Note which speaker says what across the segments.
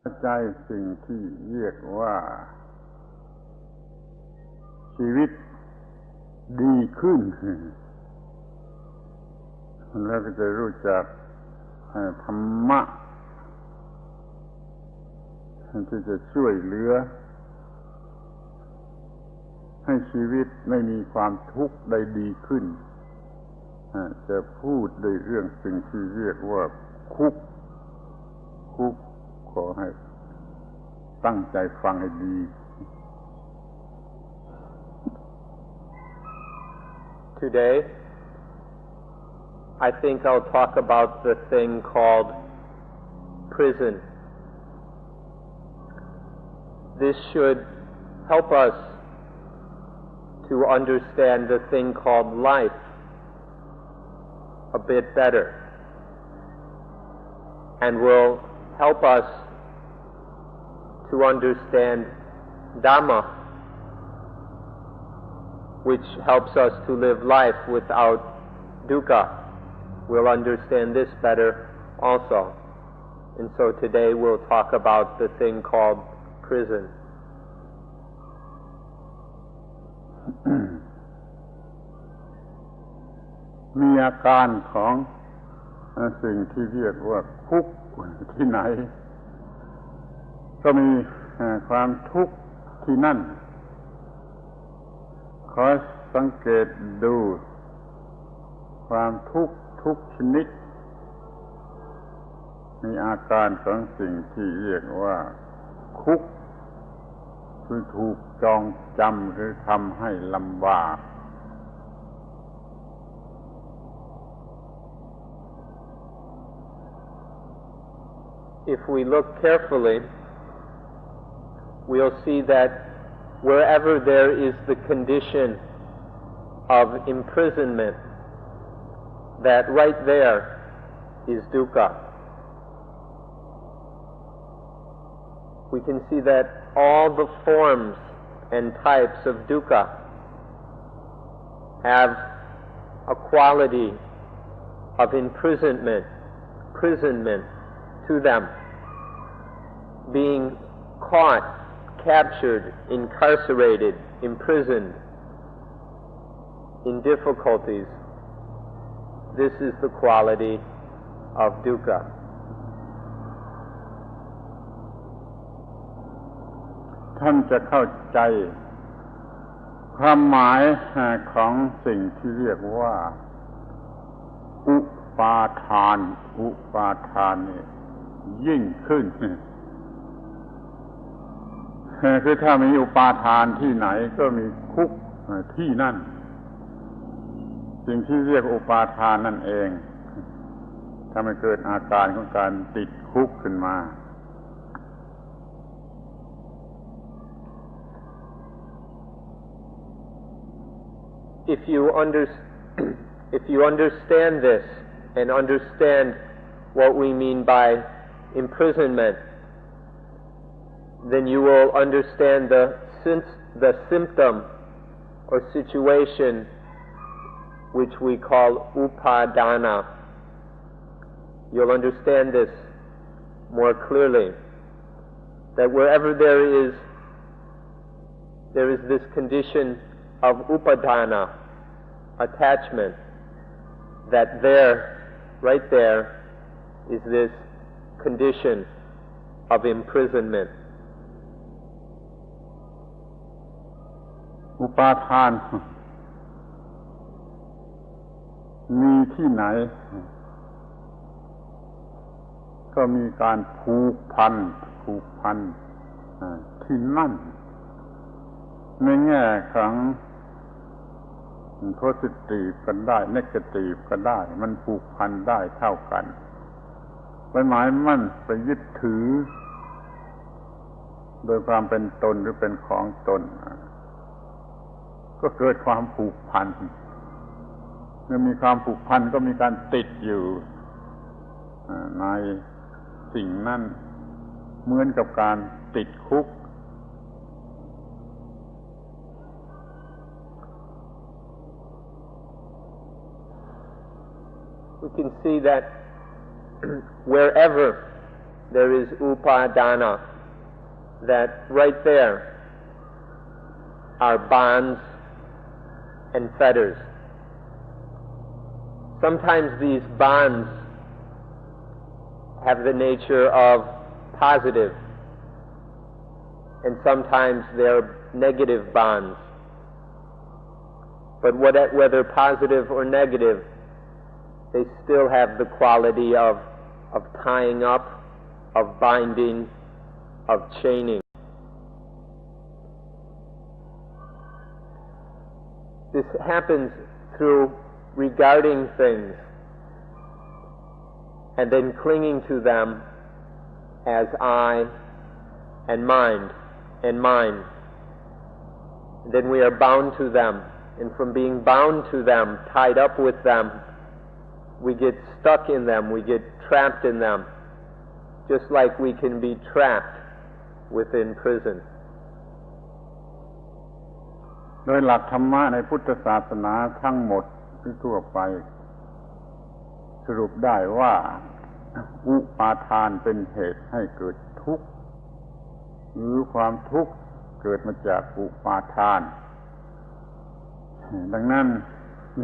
Speaker 1: ใจสิ่งที่เรียกว่าชีวิตดีขึ้นแล้วก็จะรู้จักธรรมะที่จะช่วยเหลือให้ชีวิตไม่มีความทุกข์ได้ดีขึ้นจะพูดโดยเรื่องสิ่งที่เรียกว่าคุกขอให้ตั้งใจฟังให้ดี
Speaker 2: Today, I think I'll talk about the thing called prison. This should help us to understand the thing called life a bit better, and will help us to understand Dhamma, which helps us to live life without dukkha. We'll understand this better also. And so today we'll talk about the thing called prison.
Speaker 1: มีอาการของสิ่งที่เรียกว่าคุกที่ไหนก็มีความทุกข์ที่นั่นขอสังเกตดูความทุกข์ทุกชนิดมีอาการของสิ่งที่เรียกว่าคุกคือถูกจองจำหรือทำให้ลำบาก
Speaker 2: If we look carefully, we'll see that wherever there is the condition of imprisonment, that right there is dukkha. We can see that all the forms and types of dukkha have a quality of imprisonment to them, being caught, captured, incarcerated, imprisoned in difficulties. This is the quality of dukkha.
Speaker 1: ท่านจะเข้าใจความหมายของสิ่งที่เรียกว่าอุปาทานนี่ยิ่งขึ้นคือถ้ามีอุปาทานที่ไหนก็มีคุกที่นั่นสิ่งที่เรียกอุปาทานนั่นเองทำให้เกิดอาการของการติดคุกขึ้นมา
Speaker 2: If you understand this and understand what we mean by imprisonment, then you will understand the symptom or situation which we call upadana. You'll understand this more clearly, that wherever there is this condition of upadana, attachment, that right there is this condition of imprisonment.
Speaker 1: อุปาทานมีที่ไหนก็มีการผูกพันที่นั่นในแง่ของโพสิทีฟกันได้เนกาทีฟก็ได้มันผูกพันได้เท่ากันไปหมายมั่นไปยึดถือโดยความเป็นตนหรือเป็นของตนก็เกิดความผูกพันเมื่อมีความผูกพันก็มีการติดอยู่ในสิ่งนั้นเหมือนกับการติดคุก
Speaker 2: We can see that wherever there is upadana, that right there are bonds and fetters. Sometimes these bonds have the nature of positive, and sometimes they're negative bonds. But whether positive or negative, they still have the quality of tying up, of binding, of chaining. This happens through regarding things and then clinging to them as I and mind and mine. Then we are bound to them, and from being bound to them, tied up with them, we get stuck in them, we get trapped in them, just like we can be trapped within prison.
Speaker 1: โดยหลักธรรมะในพุทธศาสนาทั้งหมดทั่วไปสรุปได้ว่าอุปาทานเป็นเหตุให้เกิดทุกข์หรือความทุกข์เกิดมาจากอุปาทานดังนั้น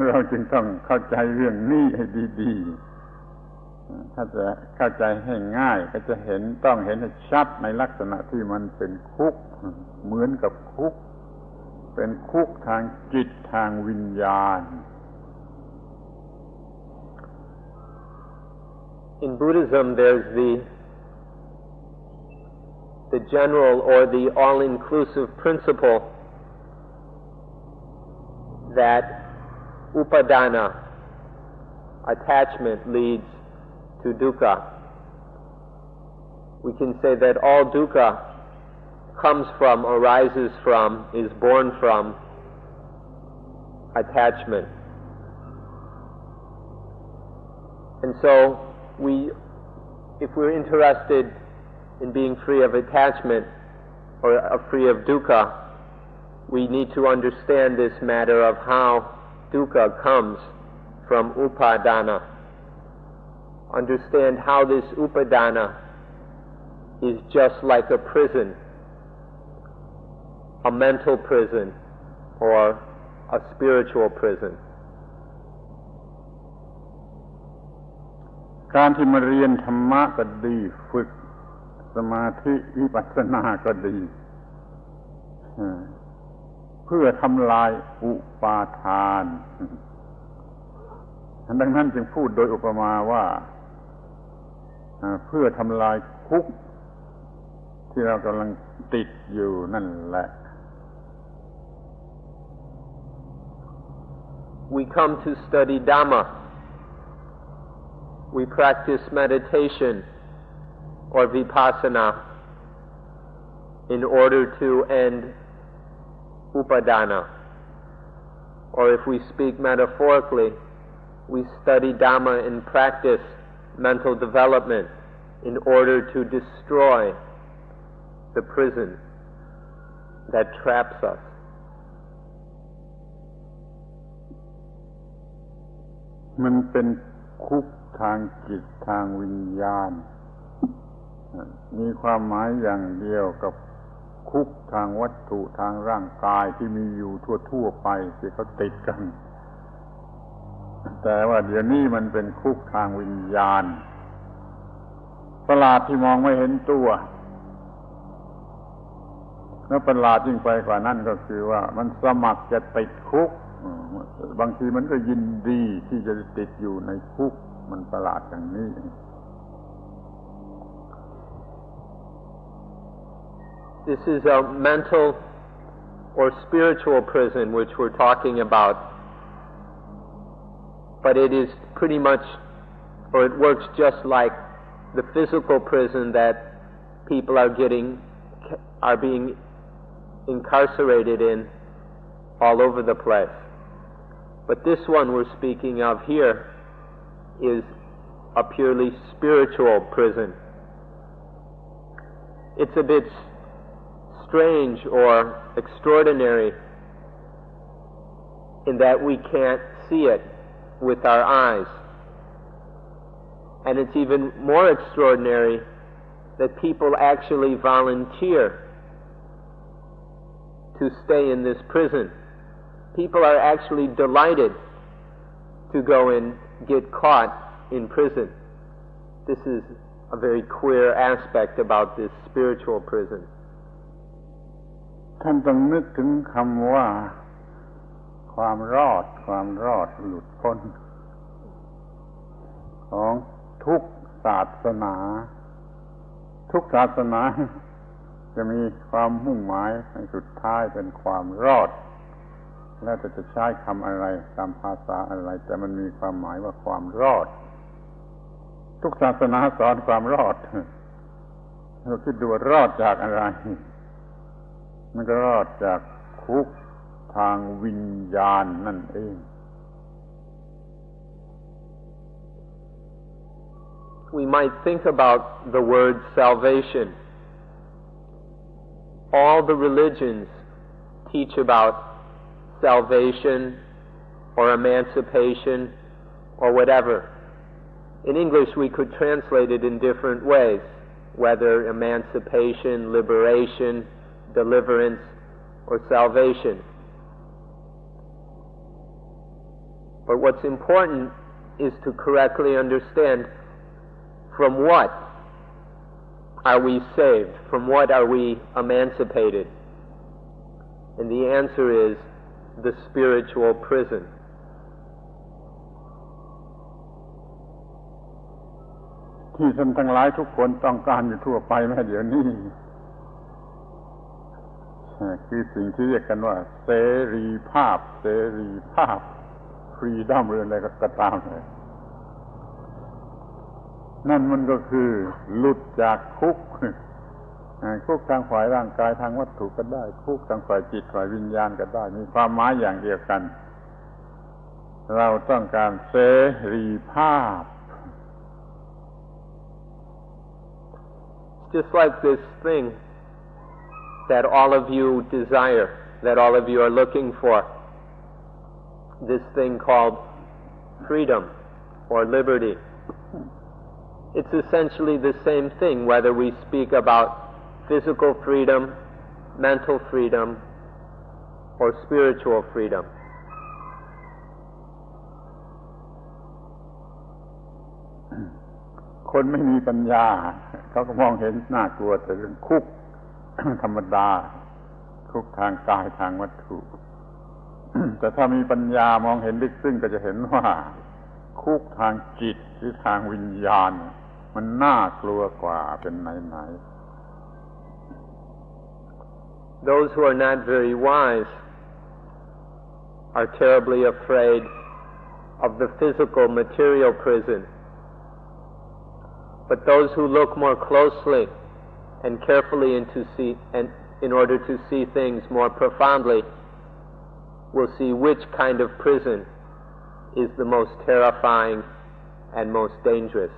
Speaker 1: เราจึงต้องเข้าใจเรื่องนี้ให้ดีๆถ้าจะเข้าใจให้ง่ายก็จะต้องเห็นให้ชัดในลักษณะที่มันเป็นคุกเหมือนกับคุกเป็นคุกทางจิตทางวิญญาณ
Speaker 2: In Buddhism, there's the general or the all-inclusive principle that upadana, attachment, leads to dukkha. We can say that all dukkha comes from, arises from, is born from attachment. And so if we're interested in being free of attachment or free of dukkha, we need to understand this matter of how dukkha comes from upadana. Understand how this upadana is just like a prison, a mental prison or a spiritual prison.
Speaker 1: การที่มาเรียนธรรมะก็ดีฝึกสมาธิวิปัสสนาก็ดีเพื่อทำลายอุปาทานดังนั้นจึงพูดโดยอุปมาว่าเพื่อทำลายคุกที่เรากำลังติดอยู่นั่นแหละ
Speaker 2: We come to study Dhamma. We practice meditation or vipassana in order to end upadana. Or if we speak metaphorically, we study Dhamma and practice mental development in order to destroy the prison that traps us.
Speaker 1: มันเป็นคุกทางจิตทางวิญญาณมีความหมายอย่างเดียวกับคุกทางวัตถุทางร่างกายที่มีอยู่ทั่วๆไปที่เขาติดกันแต่ว่าเดี๋ยวนี้มันเป็นคุกทางวิญญาณประหลาดที่มองไม่เห็นตัวแล้วประหลาดยิ่งไปกว่านั้นก็คือว่ามันสมัครจะติดคุกบางทีมันก็ยินดีที่จะติดอยู่ในคุกมันประหลาดอย่างนี้
Speaker 2: This is a mental or spiritual prison which we're talking about, but it is pretty much, or it works just like the physical prison that people are being incarcerated in all over the place. But this one we're speaking of here is a purely spiritual prison. It's a bit strange or extraordinary in that we can't see it with our eyes. And it's even more extraordinary that people actually volunteer to stay in this prison. People are actually delighted to go and get caught in prison. This is a very queer aspect about this spiritual prison.
Speaker 1: ท่านต้องนึกถึงคำว่าความรอดหลุดพ้นของทุกศาสนาทุกศาสนาจะมีความมุ่งหมายในสุดท้ายเป็นความรอดแล้วจะใช้คำอะไรตามภาษาอะไรแต่มันมีความหมายว่าความรอดทุกศาสนาสอนความรอดเราคิดดูว่ารอดจากอะไรมันก็รอดจากคุกทางวิญญาณนั่นเอง
Speaker 2: We might think about the word salvation. All the religions teach about salvation or emancipation or whatever. In English we could translate it in different ways, whether emancipation, liberation, deliverance, or salvation. But what's important is to correctly understand from what are we saved? From what are we emancipated? And the answer is the spiritual prison.
Speaker 1: ที่ท่านทั้งหลายทุกคนต้องการอยู่ทั่วไปแม้เดี๋ยวนี้คือสิ่งที่เรียกกันว่าเสรีภาพฟรีดัมหรืออะไรก็ตามเลยนั่นมันก็คือหลุดจากคุกทางฝ่ายร่างกายทางวัตถุก็ได้คุกทางฝ่ายจิตฝ่ายวิญญาณก็ได้มีความหมายอย่างเดียวกันเราต้องการเสรีภาพ
Speaker 2: Just like this thing that all of you desire, that all of you are looking for, this thing called freedom or liberty. It's essentially the same thing whether we speak about physical freedom, mental freedom, or spiritual freedom.
Speaker 1: คนไม่มีปัญญาเขาก็มองเห็นน่ากลัวแต่เรื่องคุก ธรรมดาคุกทางกายทางวัตถุ แต่ถ้ามีปัญญามองเห็นลึกซึ้งก็จะเห็นว่าคุกทางจิตหรือทางวิญญาณมันน่ากลัวกว่าเป็นไหนๆ
Speaker 2: Those who are not very wise are terribly afraid of the physical material prison. But those who look more closely and carefully in order to see things more profoundly will see which kind of prison is the most terrifying and most dangerous.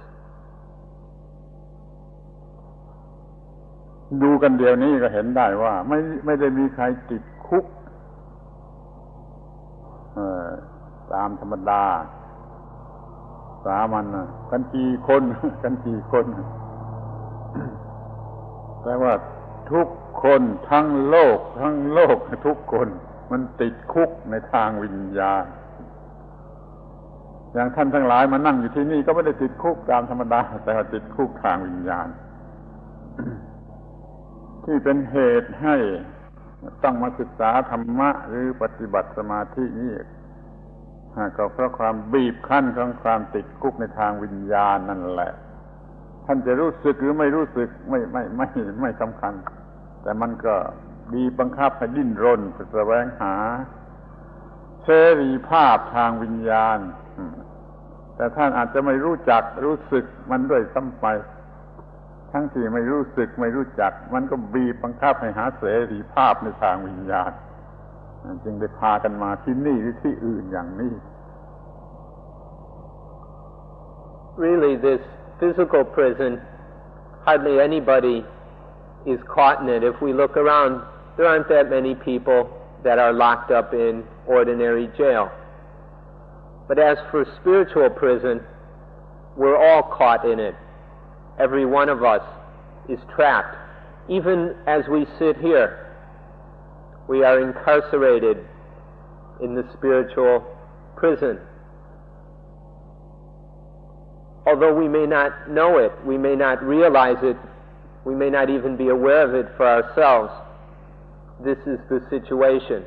Speaker 1: ดูกันเดี๋ยวนี้ก็เห็นได้ว่าไม่ได้มีใครติดคุกตามธรรมดาสามัญกันกี่คนแต่ว่าทุกคนทั้งโลกทุกคนมันติดคุกในทางวิญญาณอย่างท่านทั้งหลายมานั่งอยู่ที่นี่ก็ไม่ได้ติดคุกตามธรรมดาแต่ว่าติดคุกทางวิญญาณ ที่เป็นเหตุให้ต้องมาศึกษาธรรมะหรือปฏิบัติสมาธินี่ก็เพราะความบีบคั้นของความติดคุกในทางวิญญาณนั่นแหละท่านจะรู้สึกหรือไม่รู้สึกไม่สำคัญแต่มันก็บีบบังคับให้ดิ้นรนแสวงหาเสรีภาพทางวิญญาณแต่ท่านอาจจะไม่รู้จักรู้สึกมันด้วยซ้ำไปทั้งที่ไม่รู้สึกไม่รู้จักมันก็บีบบังคับให้หาเสรีภาพในทางวิญญาณจึงได้พากันมาที่นี่หรือที่อื่นอย่างนี้
Speaker 2: Really, this physical prison, hardly anybody is caught in it. If we look around, there aren't that many people that are locked up in ordinary jail. But as for spiritual prison, we're all caught in it. Every one of us is trapped. Even as we sit here, we are incarcerated in the spiritual prison. Although we may not know it, we may not realize it, we may not even be aware of it for ourselves, this is the situation.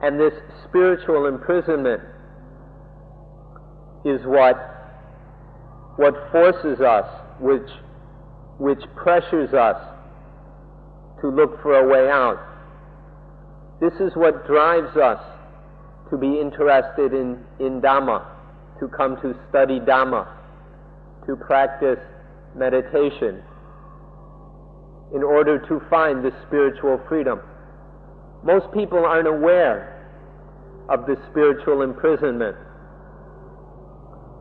Speaker 2: And this spiritual imprisonment is what forces us, which pressures us to look for a way out. This is what drives us to be interested in Dhamma, to come to study Dhamma, to practice meditation, in order to find the spiritual freedom. Most people aren't aware of the spiritual imprisonment,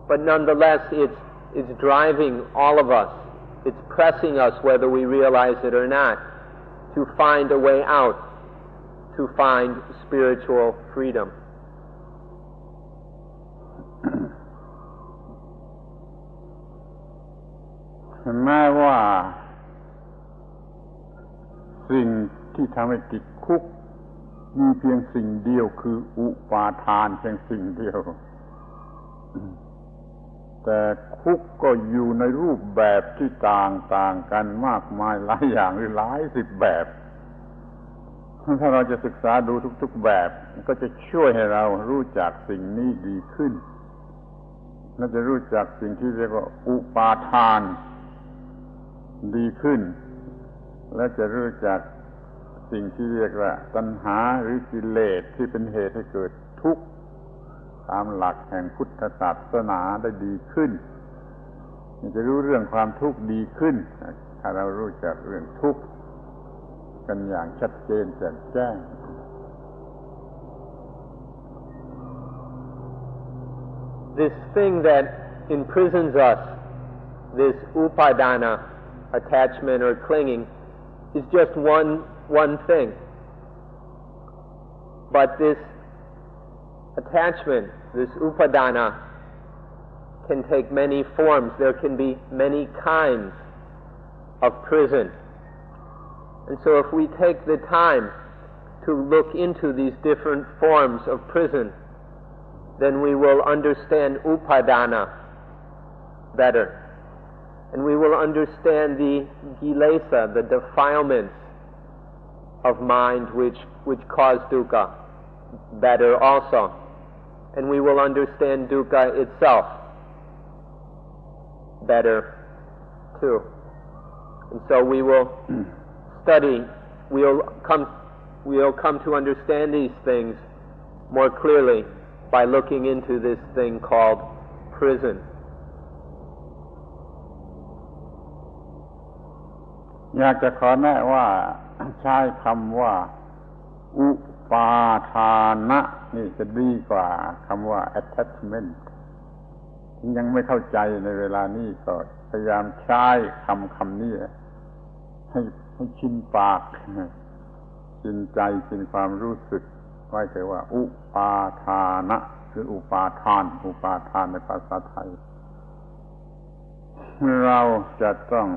Speaker 2: but nonetheless it's driving all of us, it's pressing us whether we realize it or not, to find a way out, to find spiritual freedom.
Speaker 1: แม้ว่าสิ่งที่ทำให้ติดคุกมีเพียงสิ่งเดียวคืออุปาทานเพียงสิ่งเดียวแต่คุกก็อยู่ในรูปแบบที่ต่างกันมากมายหลายอย่างหรือหลายสิบแบบถ้าเราจะศึกษาดูทุกๆแบบก็จะช่วยให้เรารู้จักสิ่งนี้ดีขึ้นและจะรู้จักสิ่งที่เรียกว่าอุปาทานดีขึ้นและจะรู้จักสิ่งที่เรียกว่าตัณหาหรือกิเลสที่เป็นเหตุให้เกิดทุกข์ตามหลักแห่งพุทธศาสนาได้ดีขึ้นจะรู้เรื่องความทุกข์ดีขึ้นถ้าเรารู้จักเรื่องทุกข์กันอย่างชัดเจนแจ่มแจ้ง
Speaker 2: This thing that imprisons us, this upadana, attachment or clinging, is just one thing. But this attachment, this upadana, can take many forms. There can be many kinds of prison. And so if we take the time to look into these different forms of prison, then we will understand upadana better. And we will understand the kilesa, the defilements of mind which cause dukkha better also. And we will understand dukkha itself better too. And so we will study, we'll come to understand these things more clearly by looking into this thing called prison.
Speaker 1: อยากจะขอแนะว่าใช้คำว่าอุปาทานะนี่จะดีกว่าคำว่า attachment ยังไม่เข้าใจในเวลานี้ก็พยายามใช้คำนี้ให้ชินปากชินใจชินความรู้สึกไว้แต่ว่าอุปาทานะคืออุปาทานในภาษาไทยเราจะต้อง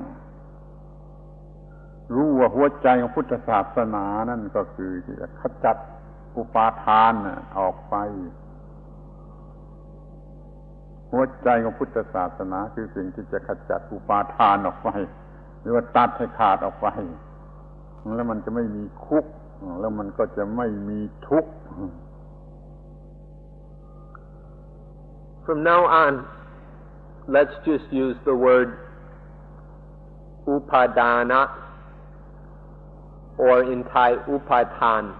Speaker 1: รู้ว่าหัวใจของพุทธศาสนานั่นก็คือที่จะขจัดอุปาทานออกไปหัวใจของพุทธศาสนาคือสิ่งที่จะขจัดอุปาทานออกไปหรือว่าตัดให้ขาดออกไปแล้วมันจะไม่มีคุกแล้วมันก็จะไม่มีทุกข์
Speaker 2: From now on, let's just use the word upadana, or in Thai upatan.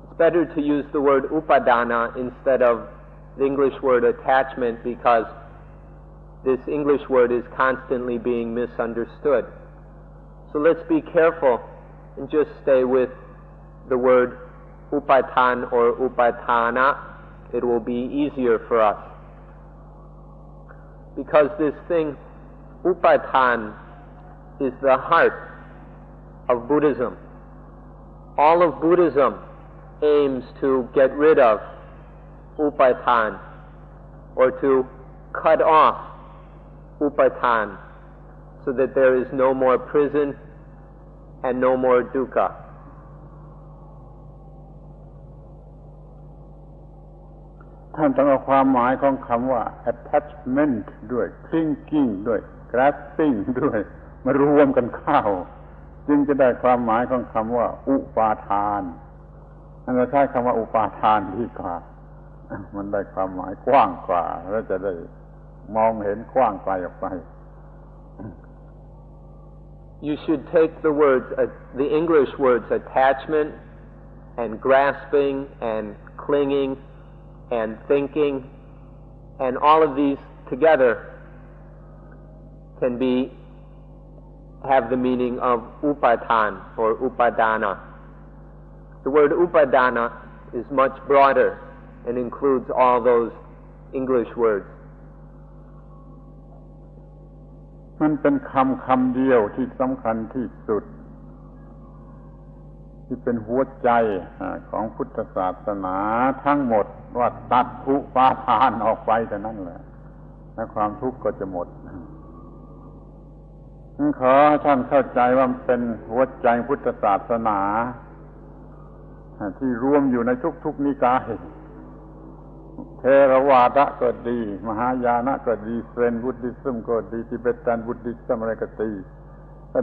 Speaker 2: It's better to use the word upadana instead of the English word attachment because this English word is constantly being misunderstood. So let's be careful and just stay with the word upatan or upatana. It will be easier for us. Because this thing, upatan, is the heart of Buddhism. All of Buddhism aims to get rid of upatan, or to cut off upatan, so that there is no more prison and no more dukkha.
Speaker 1: ท่านต้องเอาความหมายของคำว่า attachment ด้วย clinging ด้วย grasping ด้วยมารวมกันเข้าจึงจะได้ความหมายของคำว่าอุปาทานเราใช้คำว่าอุปาทานดีกว่ามันได้ความหมายกว้างกว่าและจะได้มองเห็นกว้างไกลออกไป
Speaker 2: You should take the words, the English words attachment and grasping and clinging and thinking, and all of these together can have the meaning of upatan or upadana. The word upadana is much broader and includes all those English words.
Speaker 1: มันเป็นคำเดียวที่สำคัญที่สุดที่เป็นหัวใจของพุทธศาสนาทั้งหมดว่าตัดอุปาทานออกไปแต่นั่นแหละและความทุกข์ก็จะหมดขอให้ท่านเข้าใจว่าเป็นหัวใจพุทธศาสนาที่รวมอยู่ในทุกๆนิกายเทรวาทก็ดีมหายานก็ดีเซนบุดดิซึมก็ดีทิเบตันบุดดิซึมอะไรก็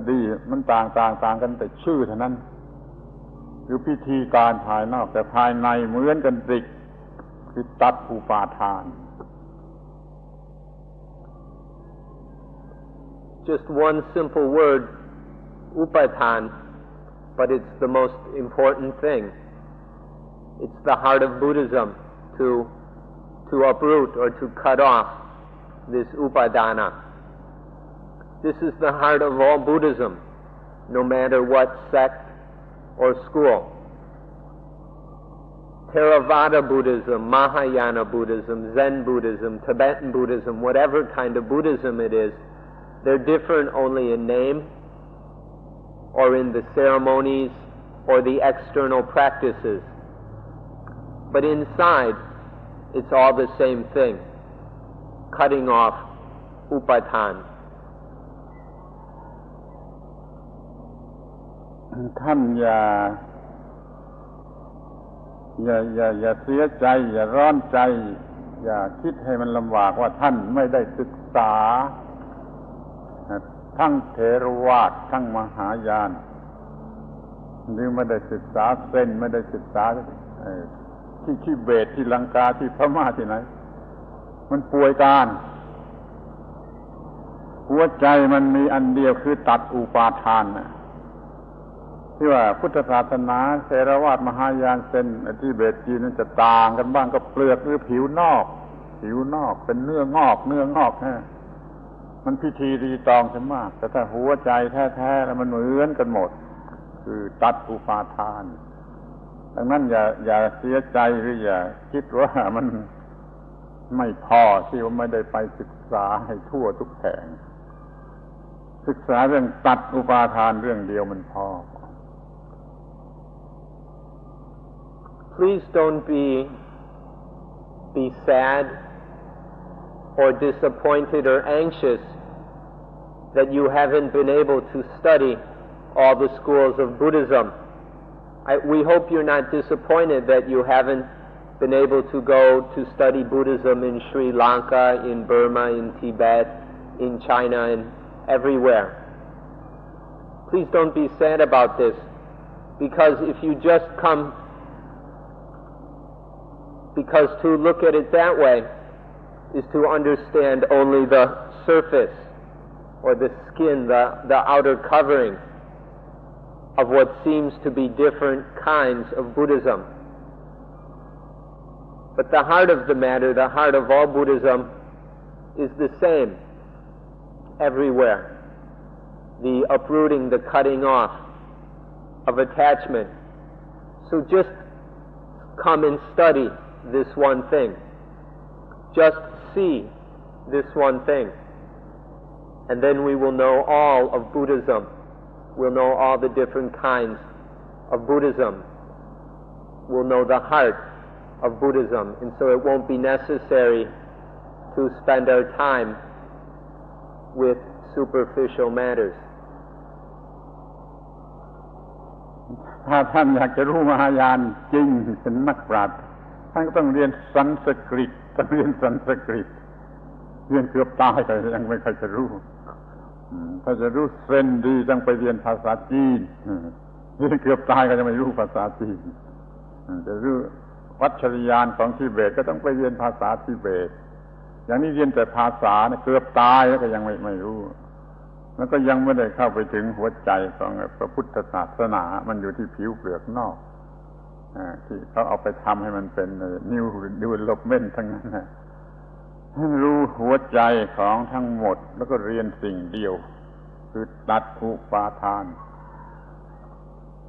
Speaker 1: ดีมันต่างกันแต่ชื่อเท่านั้นคือพิธีการภายนอกแต่ภายในเหมือนกันสิคือตัดอุปาทาน
Speaker 2: Just one simple word, upatan, but it's the most important thing. It's the heart of Buddhism to uproot or to cut off this upadana. This is the heart of all Buddhism, no matter what sect or school. Theravada Buddhism, Mahayana Buddhism, Zen Buddhism, Tibetan Buddhism, whatever kind of Buddhism it is, they're different only in name or in the ceremonies or the external practices. But inside, it's all the same thing, cutting off upatan.
Speaker 1: ท่านอย่าเสียใจอย่าร้อนใจอย่าคิดให้มันลำบากว่าท่านไม่ได้ศึกษาทั้งเถรวาททั้งมหายานหรือไม่ได้ศึกษาเซนไม่ได้ศึกษาที่ทิเบตที่ลังกาที่พม่าที่ไหนมันป่วยการหัวใจมันมีอันเดียวคือตัดอุปาทานที่ว่าพุทธศาสนาเถรวาทมหายานเซนทิเบตจีนนั้นจะต่างกันบ้างก็เปลือกหรือผิวนอกเป็นเนื้องอกฮะมันพิธีรีตองกันมากแต่ถ้าหัวใจแท้ๆแล้วมันเหมือนกันหมดคือตัดอุปาทานดังนั้นอย่าเสียใจหรืออย่าคิดว่ามันไม่พอที่ว่าไม่ได้ไปศึกษาให้ทั่วทุกแห่งศึกษาเรื่องตัดอุปาทานเรื่องเดียวมันพอ
Speaker 2: Please don't be sad or disappointed or anxious that you haven't been able to study all the schools of Buddhism. We hope you're not disappointed that you haven't been able to go to study Buddhism in Sri Lanka, in Burma, in Tibet, in China, and everywhere. Please don't be sad about this, because if you just come, because to look at it that way is to understand only the surface or the skin, the outer covering of what seems to be different kinds of Buddhism. But the heart of the matter, the heart of all Buddhism, is the same everywhere. The uprooting, the cutting off of attachment. So just come and study this one thing. Just see this one thing. And then we will know all of Buddhism. We'll know all the different kinds of Buddhism. We'll know the heart of Buddhism. And so it won't be necessary to spend our time with superficial matters.
Speaker 1: ถ้าท่านอยากจะรู้มหายานจริงเป็นนักปราชญ์ท่านก็ต้องเรียนสันสกฤตต้องเรียนสันสกฤตเรียนเกือบตายก็ยังไม่ค่อยจะรู้ถ้าจะรู้เซนดีต้องไปเรียนภาษาจีนเรียนเกือบตายก็ยังไม่รู้ภาษาจีนจะรู้วัชรยานของทิเบตก็ต้องไปเรียนภาษาทิเบตอย่างนี้เรียนแต่ภาษาเกือบตายแล้วก็ยังไม่รู้แล้วก็ยังไม่ได้เข้าไปถึงหัวใจของพระพุทธศาสนามันอยู่ที่ผิวเปลือกนอกที่เขาเอาไปทำให้มันเป็นนิวดิเวลลอปเมนต์ทั้งนั้นท่านรู้หัวใจของทั้งหมดแล้วก็เรียนสิ่งเดียวคือตัดอุปาทาน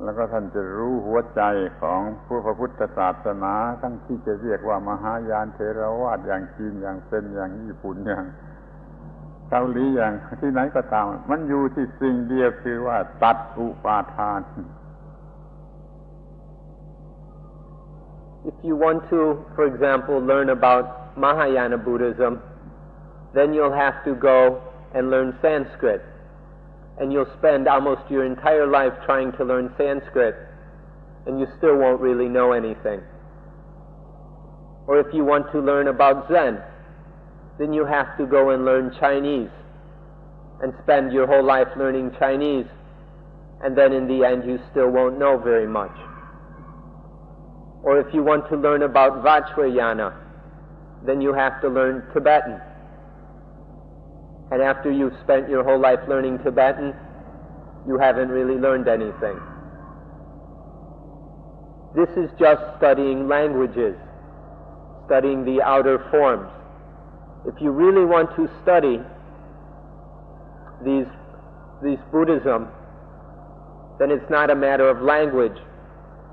Speaker 1: แล้วก็ท่านจะรู้หัวใจของพระพุทธศาสนาทั้งที่จะเรียกว่ามหายานเถรวาทอย่างจีนอย่างเซนอย่างญี่ปุ่นอย่างเกาหลีอย่างที่ไหนก็ตามมันอยู่ที่สิ่งเดียวคือว่าตัดอุปาทาน
Speaker 2: If you want to, for example, learn about Mahayana Buddhism, then you'll have to go and learn Sanskrit. And you'll spend almost your entire life trying to learn Sanskrit, and you still won't really know anything. Or if you want to learn about Zen, then you have to go and learn Chinese, and spend your whole life learning Chinese, and then in the end you still won't know very much. Or if you want to learn about Vajrayana, then you have to learn Tibetan. And after you've spent your whole life learning Tibetan, you haven't really learned anything. This is just studying languages, studying the outer forms. If you really want to study these Buddhism, then it's not a matter of language,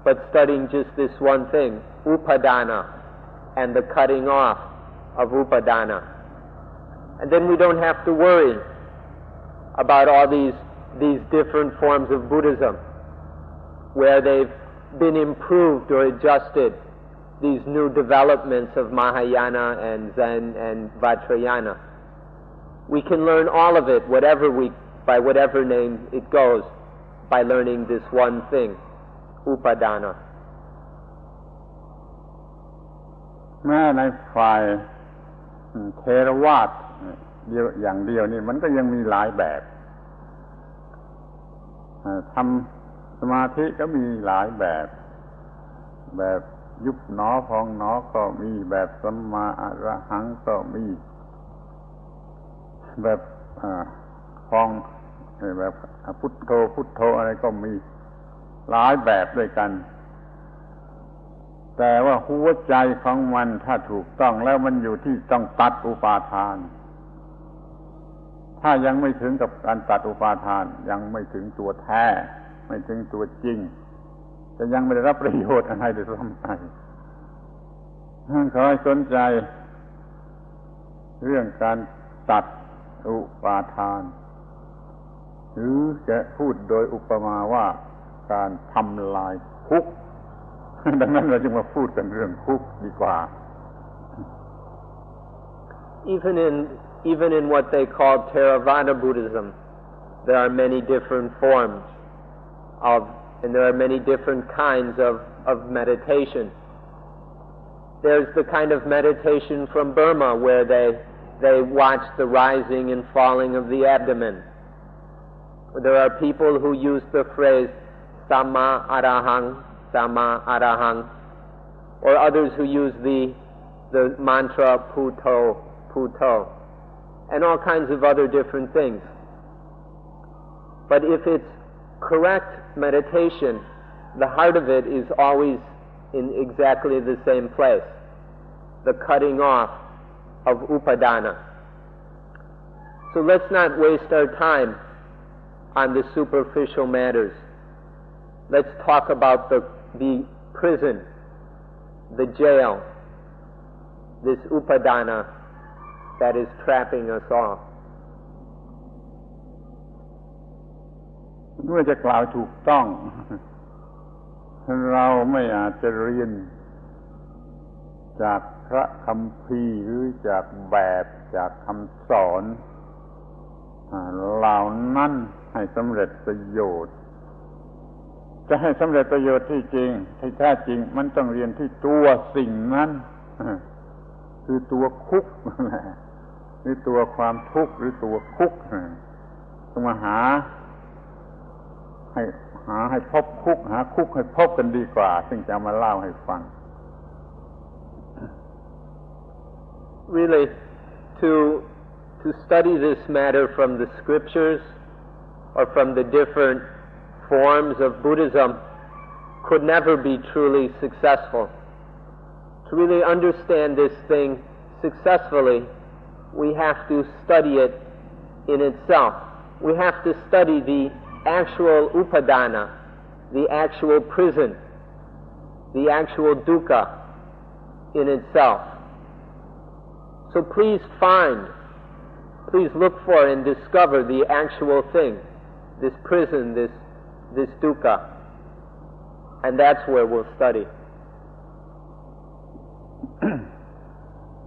Speaker 2: but studying just this one thing, upadana, and the cutting off of upadana. And then we don't have to worry about all these different forms of Buddhism, where they've been improved or adjusted, these new developments of Mahayana and Zen and Vajrayana. We can learn all of it, by whatever name it goes, by learning this one thing, upadana.
Speaker 1: แม้ในฝ่ายเทรวาทอย่างเดียวนี่มันก็ยังมีหลายแบบทำสมาธิก็มีหลายแบบยุบหนอพองหนอก็มีแบบสัมมาอรหังก็มีแบบพองแบบพุทโธพุทโธอะไรก็มีหลายแบบด้วยกันแต่ว่าหัวใจของมันถ้าถูกต้องแล้วมันอยู่ที่ต้องตัดอุปาทานถ้ายังไม่ถึงกับการตัดอุปาทานยังไม่ถึงตัวแท้ไม่ถึงตัวจริงจะยังไม่ได้รับประโยชน์อะไรเลยซ้ำไปขอให้สนใจเรื่องการตัดอุปาทานหรือจะพูดโดยอุปมาว่าการทำลายคุกดังนั้นเราจึงมาพูดกันเรื่องคุกดีกว่า
Speaker 2: Even in what they call Theravada Buddhism, there are many different forms and there are many different kinds of meditation. There's the kind of meditation from Burma where they watch the rising and falling of the abdomen. There are people who use the phrase Samma Arahang, Samma Arahang, or others who use the mantra Puto, Puto, and all kinds of other different things. But if it's correct meditation, the heart of it is always in exactly the same place, the cutting off of upadana. So let's not waste our time on the superficial matters. Let's talk about the prison, the jail, this upadana that is trapping us all.
Speaker 1: เมื่อจะกล่าวถูกต้องเราไม่อาจจะเรียนจากพระคัมภีร์หรือจากแบบจากคำสอน สำเร็จประโยชน์จะให้สำเร็จประโยชน์ที่จริงที่แท้จริงมันต้องเรียนที่ตัวสิ่งนั้นคือตัวคุกหรือตัวความทุกข์หรือตัวคุกต้องมาหาให้พบคุกหาคุกให้พบกันดีกว่าซึ่งจะมาเล่าให้ฟัง
Speaker 2: Really, to study this matter from the scriptures or from the different forms of Buddhism could never be truly successful. To really understand this thing successfully, we have to study it in itself. We have to study the actual upadana, the actual prison, the actual dukkha in itself. So please look for and discover the actual thing, this prison, this dukkha, and that's where we'll study.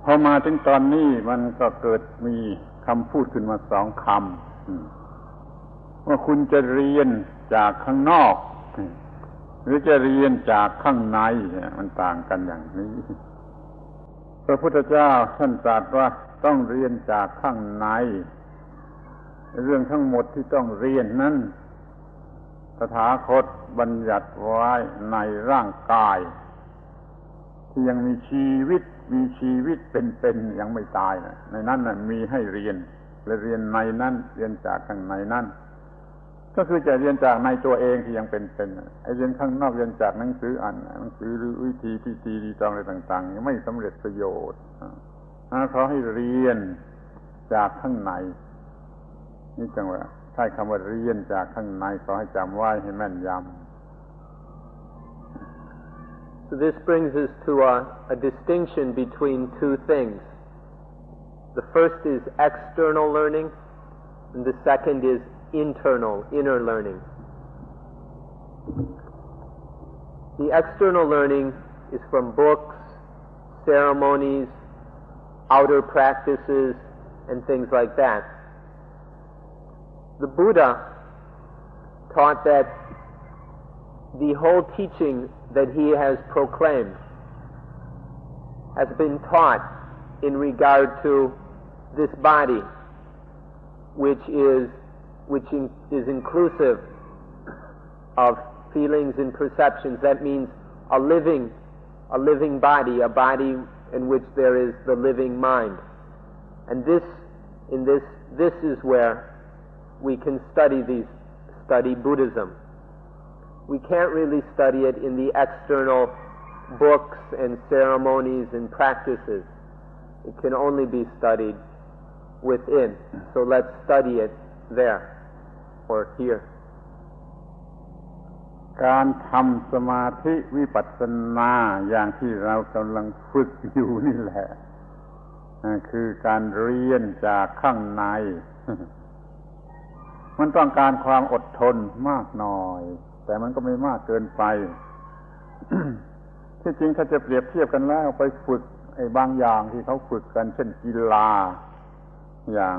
Speaker 1: พอมาถึงตอนนี้มันก็เกิดมีคำพูดขึ้นมาสองคำว่าคุณจะเรียนจากข้างนอกหรือจะเรียนจากข้างในมันต่างกันอย่างนี้พระพุทธเจ้าท่านตรัสว่าต้องเรียนจากข้างในเรื่องทั้งหมดที่ต้องเรียนนั้นตถาคตบัญญัติไว้ในร่างกายที่ยังมีชีวิตเป็นยังไม่ตายนะในนั้นน่ะมีให้เรียนและเรียนในนั้นเรียนจากข้างในนั้นก็คือจะเรียนจากในตัวเองที่ยังเป็นไอ้เรียนข้างนอกเรียนจากหนังสือหนังสือหรือวิธีพิธีดีตองอะไรต่างๆไม่สำเร็จประโยชน์เขาให้เรียนจากข้างในนี่จังว่าใช้คำว่าเรียนจากข้างในขอให้จำไว้ให้แม่นยำ
Speaker 2: So this brings us to a distinction between two things. The first is external learning, and the second is inner learning. The external learning is from books, ceremonies, outer practices, and things like that. The Buddha taught that the whole teaching that he has proclaimed has been taught in regard to this body, which is inclusive of feelings and perceptions. That means a living body, a body in which there is the living mind. And this is where we can study Buddhism. We can't really study it in the external books and ceremonies and practices. It can only be studied within. So let's study it there or here.
Speaker 1: การทำสมาธิวิปัสสนาอย่างที่เรากำลังฝึกอยู่นี่แหละคือการเรียนจากข้างใน มันต้องการความอดทนมากหน่อยแต่มันก็ไม่มากเกินไป ที่จริงถ้าจะเปรียบเทียบกันแล้วไปฝึกไอ้บางอย่างที่เขาฝึกกันเช่นกีฬาอย่าง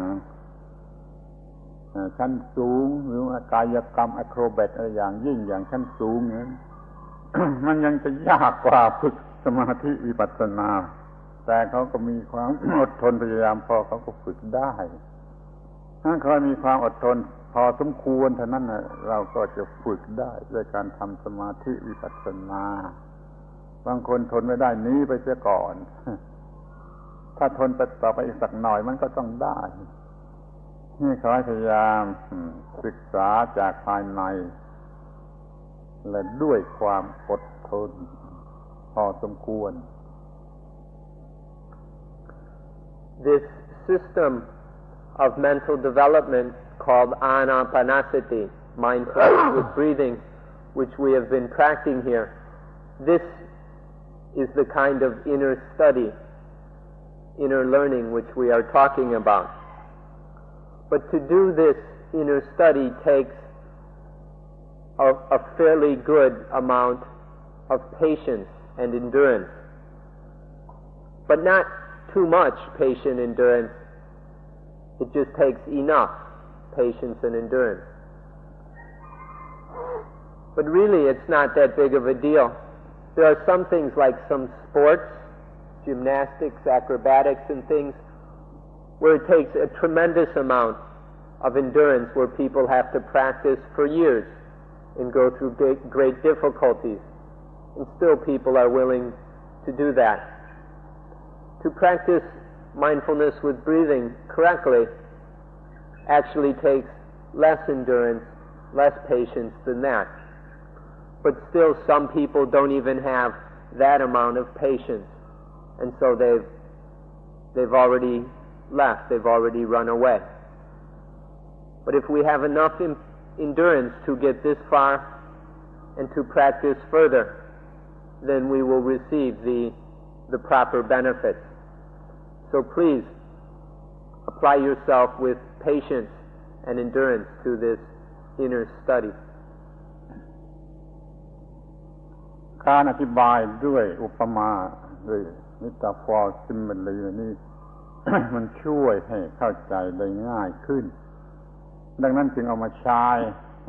Speaker 1: ชั้นสูงหรือว่ากายกรรมอะโครแบทอะไรอย่างยิ่งอย่างชั้นสูงนั้น มันยังจะยากกว่าฝึกสมาธิวิปัสสนาแต่เขาก็มีความอดทนพยายามพอเขาก็ฝึกได้ถ้าเขามีความอดทนพอสมควรเท่านั้นเราก็จะฝึกได้ด้วยการทำสมาธิวิปัสสนาบางคนทนไม่ได้หนีไปเสียก่อน ถ้าทนต่อไปอีกสักหน่อยมันก็ต้องได้นี่ขอให้พยายามศึกษาจากภายในและด้วยความอดทนพอสมควร
Speaker 2: This system of mental development called Anapanasati, mindfulness with breathing, which we have been practicing here, this is the kind of inner study, inner learning which we are talking about. But to do this inner study takes a fairly good amount of patience and endurance. But not too much patient endurance. It just takes enough patience and endurance. But really, it's not that big of a deal. There are some things like some sports, gymnastics, acrobatics, and things where it takes a tremendous amount of endurance, where people have to practice for years and go through great difficulties. And still people are willing to do that. To practice mindfulness with breathing correctly actually takes less endurance, less patience than that. But still some people don't even have that amount of patience. And so they've already left, they've already run away. But if we have enough endurance to get this far and to practice further, then we will receive the proper benefits. So please apply yourself with patience and endurance to this inner study.
Speaker 1: การอธิบายด้วยอุปมาด้วยมิตาฟอร์ซิมลีนี่ มันช่วยให้เข้าใจได้ง่ายขึ้น ดังนั้นจึงเอามาใช้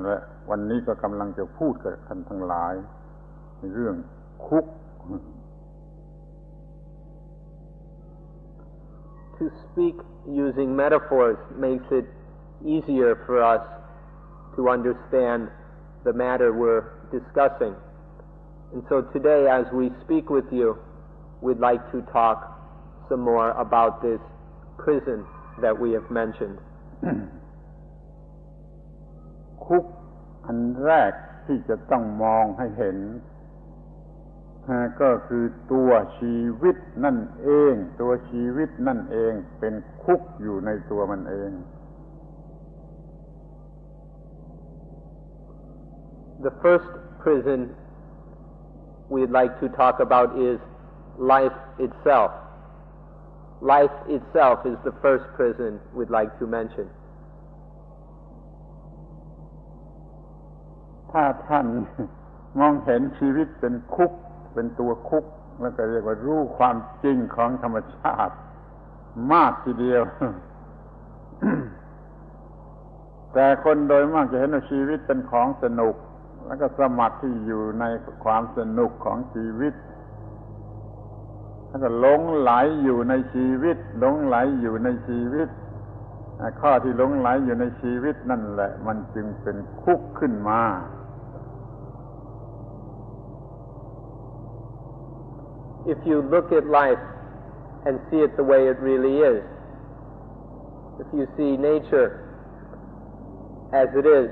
Speaker 1: และวันนี้ก็กำลังจะพูดกับท่านทั้งหลายในเรื่องคุก
Speaker 2: To speak using metaphors makes it easier for us to understand the matter we're discussing. And so today, as we speak with you, we'd like to talk some more about this prison that we have mentioned.
Speaker 1: คุกอันแรกที่จะต้องมองให้เห็นก็คือตัวชีวิตนั่นเองตัวชีวิตนั่นเองเป็นคุกอยู่ในตัวมันเอง
Speaker 2: The first prison we'd like to talk about is life itself. Life itself is the first prison we'd like to mention.
Speaker 1: ถ้าท่านมองเห็นชีวิตเป็นคุกเป็นตัวคุกแล้วก็เรียกว่ารู้ความจริงของธรรมชาติมากทีเดียว แต่คนโดยมากจะเห็นว่าชีวิตเป็นของสนุกแล้วก็สมัครที่อยู่ในความสนุกของชีวิตแล้วก็หลงไหลอยู่ในชีวิตหลงไหลอยู่ในชีวิตข้อที่หลงไหลอยู่ในชีวิตนั่นแหละมันจึงเป็นคุกขึ้นมา
Speaker 2: If you look at life and see it the way it really is, if you see nature as it is,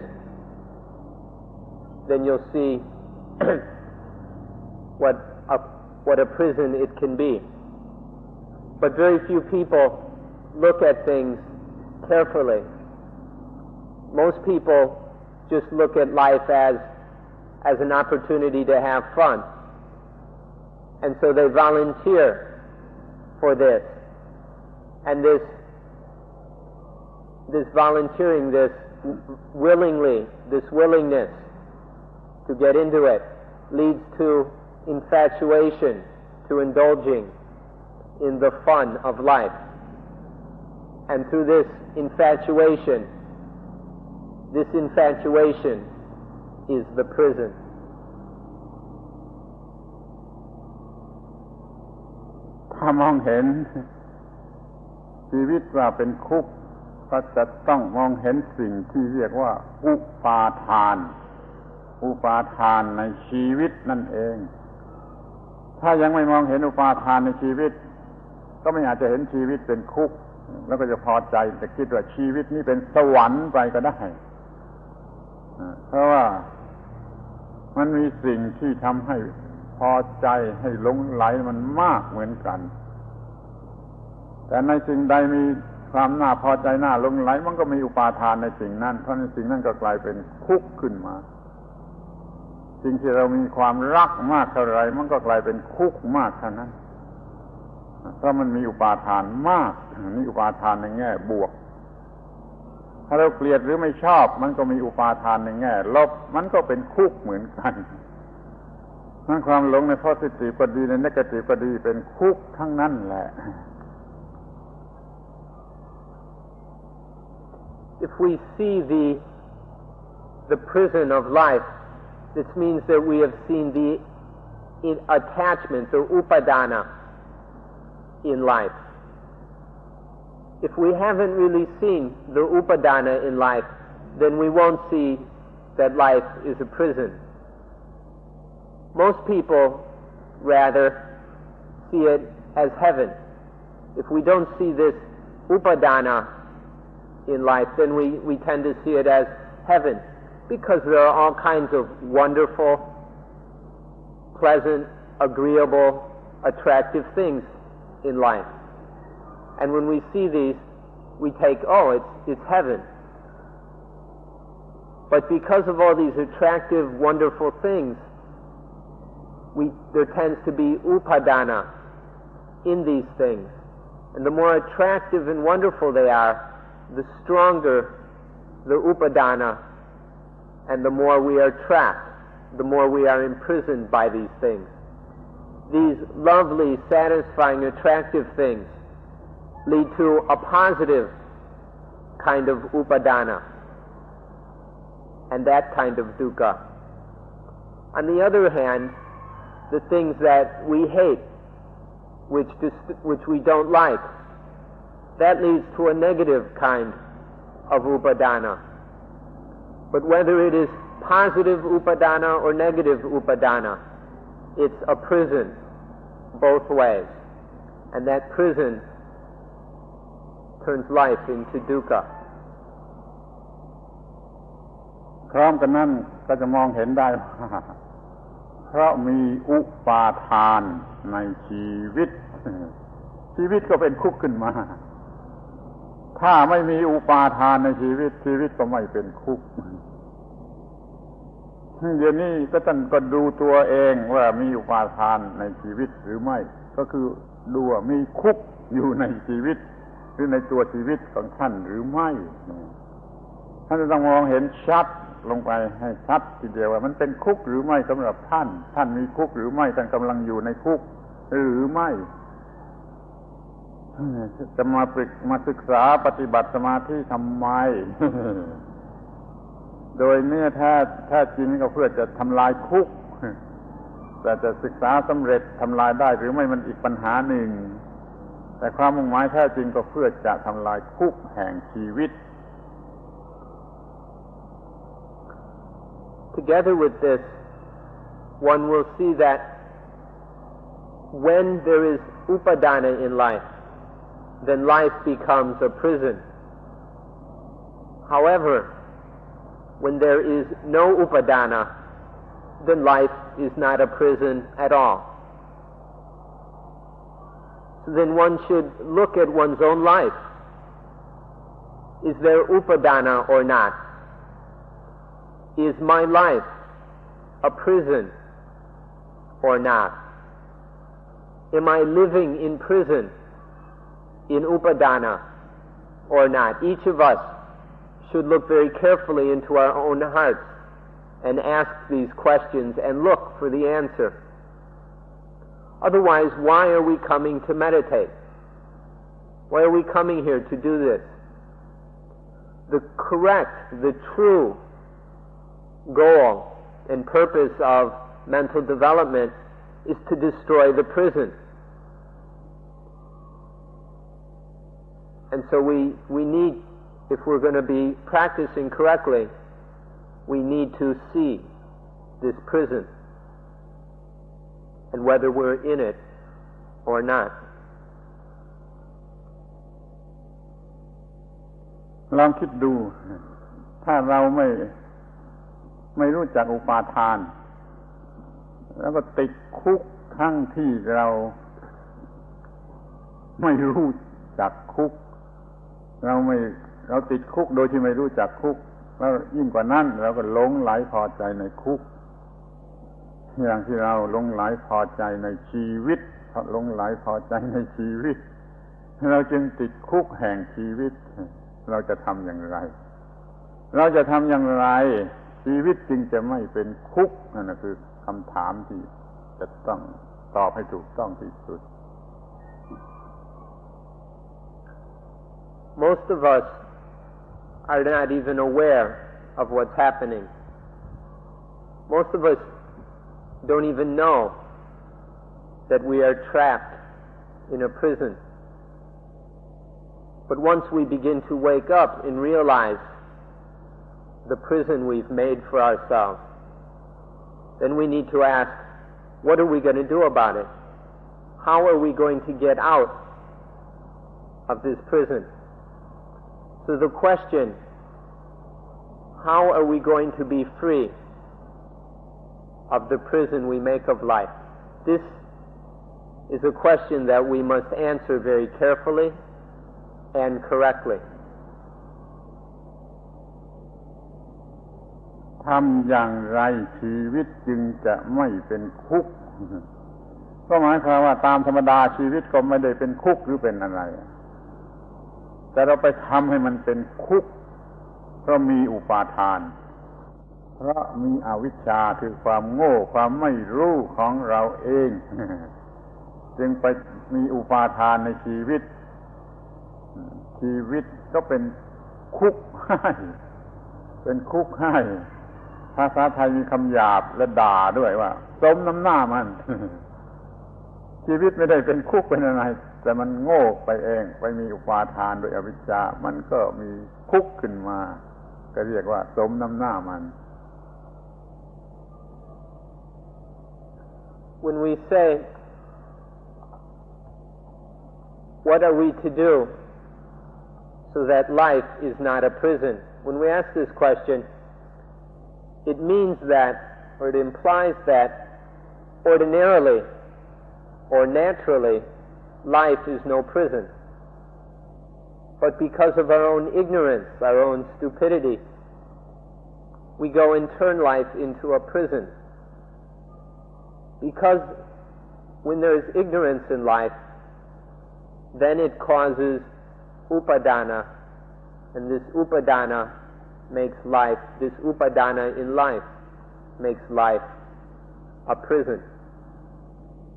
Speaker 2: then you'll see what a prison it can be. But very few people look at things carefully. Most people just look at life as an opportunity to have fun. And so they volunteer for this. And this volunteering, this willingness to get into it leads to infatuation, to indulging in the fun of life. And through this infatuation is the prison.
Speaker 1: ถ้ามองเห็นชีวิตว่าเป็นคุกก็จะต้องมองเห็นสิ่งที่เรียกว่าอุปาทานในชีวิตนั่นเองถ้ายังไม่มองเห็นอุปาทานในชีวิตก็ไม่อาจจะเห็นชีวิตเป็นคุกแล้วก็จะพอใจจะคิดว่าชีวิตนี้เป็นสวรรค์ไปก็ได้เพราะว่ามันมีสิ่งที่ทำให้พอใจให้หลงไหลมันมากเหมือนกันแต่ในสิ่งใดมีความน่าพอใจน่าหลงไหลมันก็มีอุปาทานในสิ่งนั้นเพราะในสิ่งนั้นก็กลายเป็นคุกขึ้นมาสิ่งที่เรามีความรักมากเท่าไรมันก็กลายเป็นคุกมากเท่านั้นเพราะมันมีอุปาทานมากนี่อุปาทานในแง่บวกถ้าเราเกลียดหรือไม่ชอบมันก็มีอุปาทานในแง่ลบมันก็เป็นคุกเหมือนกันทั้งความหลงใน positive ก็ดีใน negative ก็ดีเป็นคุกทั้งนั้นแหละ
Speaker 2: If we see the prison of life This means that we have seen the attachments or upadana in life. If we haven't really seen the upadana in life, then we won't see that life is a prison. Most people rather see it as heaven. If we don't see this upadana in life, then we tend to see it as heaven, because there are all kinds of wonderful, pleasant, agreeable, attractive things in life. And when we see these, we take, oh, it's heaven. But because of all these attractive, wonderful things, there tends to be upadana in these things. And the more attractive and wonderful they are, the stronger the upadana, and the more we are trapped, the more we are imprisoned by these things. These lovely, satisfying, attractive things lead to a positive kind of upadana, and that kind of dukkha. On the other hand, the things that we hate, which we don't like, that leads to a negative kind of upadana. But whether it is positive upadana or negative upadana, it's a prison both ways. And that prison turns life into dukkha.
Speaker 1: พร้อมกันนั้นก็จะมองเห็นได้ว่าเพราะมีอุปาทานในชีวิต ชีวิตก็เป็นคุกขึ้นมา ถ้าไม่มีอุปาทานในชีวิต ชีวิตก็ไม่เป็นคุก เดี๋ยวนี้ก็ท่านก็ดูตัวเองว่ามีอุปาทานในชีวิตหรือไม่ ก็คือดูว่ามีคุกอยู่ในชีวิตหรือในตัวชีวิตของท่านหรือไม่ท่านจะต้องมองเห็นชัดลงไปให้ชัดทีเดียวว่ามันเป็นคุกหรือไม่สำหรับท่านท่านมีคุกหรือไม่ท่านกำลังอยู่ในคุกหรือไม่จะมาศึกษาปฏิบัติสมาธิทำไม โดยเนื้อแท้จริงก็เพื่อจะทำลายคุก แต่จะศึกษาสำเร็จทำลายได้หรือไม่มันอีกปัญหาหนึ่งแต่ความมุ่งหมายแท้จริงก็เพื่อจะทำลายคุกแห่งชีวิต
Speaker 2: Together with this, one will see that when there is upadana in life, then life becomes a prison. However, when there is no upadana, then life is not a prison at all. So then one should look at one's own life. Is there upadana or not? Is my life a prison or not? Am I living in prison, in upadana, or not? Each of us should look very carefully into our own hearts and ask these questions and look for the answer. Otherwise, why are we coming to meditate? Why are we coming here to do this? The correct, the true goal and purpose of mental development is to destroy the prison. And so we need, if we're going to be practicing correctly, we need to see this prison and whether we're in it or not.
Speaker 1: ลองคิดดูถ้าเราไม่รู้จักอุปาทานแล้วก็ติดคุกทั้งที่เราไม่รู้จักคุกเราติดคุกโดยที่ไม่รู้จักคุกแล้วยิ่งกว่านั้นเราก็หลงไหลพอใจในคุกอย่างที่เราหลงไหลพอใจในชีวิตหลงไหลพอใจในชีวิตเราจึงติดคุกแห่งชีวิตเราจะทำอย่างไรชีวิตจึงจะไม่เป็นคุกนั่นคือคำถามที่จะต้องตอบให้ถูกต้องที่สุด
Speaker 2: Most of us are not even aware of what's happening. Most of us don't even know that we are trapped in a prison. But once we begin to wake up and realize the prison we've made for ourselves, then we need to ask, what are we going to do about it? How are we going to get out of this prison? So the question, how are we going to be free of the prison we make of life? This is a question that we must answer very carefully and correctly.
Speaker 1: ทำอย่างไรชีวิตจึงจะไม่เป็นคุก ก็หมายความว่าตามธรรมดาชีวิตก็ไม่ได้เป็นคุกหรือเป็นอะไร แต่เราไปทำให้มันเป็นคุกเพราะมีอุปาทาน เพราะมีอวิชชาคือความโง่ความไม่รู้ของเราเอง จึงไปมีอุปาทานในชีวิต ชีวิตก็เป็นคุกให้เป็นคุกให้ภาษาไทยมีคำหยาบและด่าด้วยว่าสมน้ำหน้ามัน ชีวิตไม่ได้เป็นคุกเป็นอะไรแต่มันโง่ไปเองไปมีอุปาทานโดยอวิชชามันก็มีคุกขึ้นมาก็เรียกว่าสมน้ำหน้ามัน
Speaker 2: When we say, what are we to do so that life is not a prison? When we ask this question, it means that, or it implies that, ordinarily or naturally, life is no prison. But because of our own ignorance, our own stupidity, we go and turn life into a prison. Because when there is ignorance in life, then it causes upadana, and this upadana makes life, this upadana in life makes life a prison.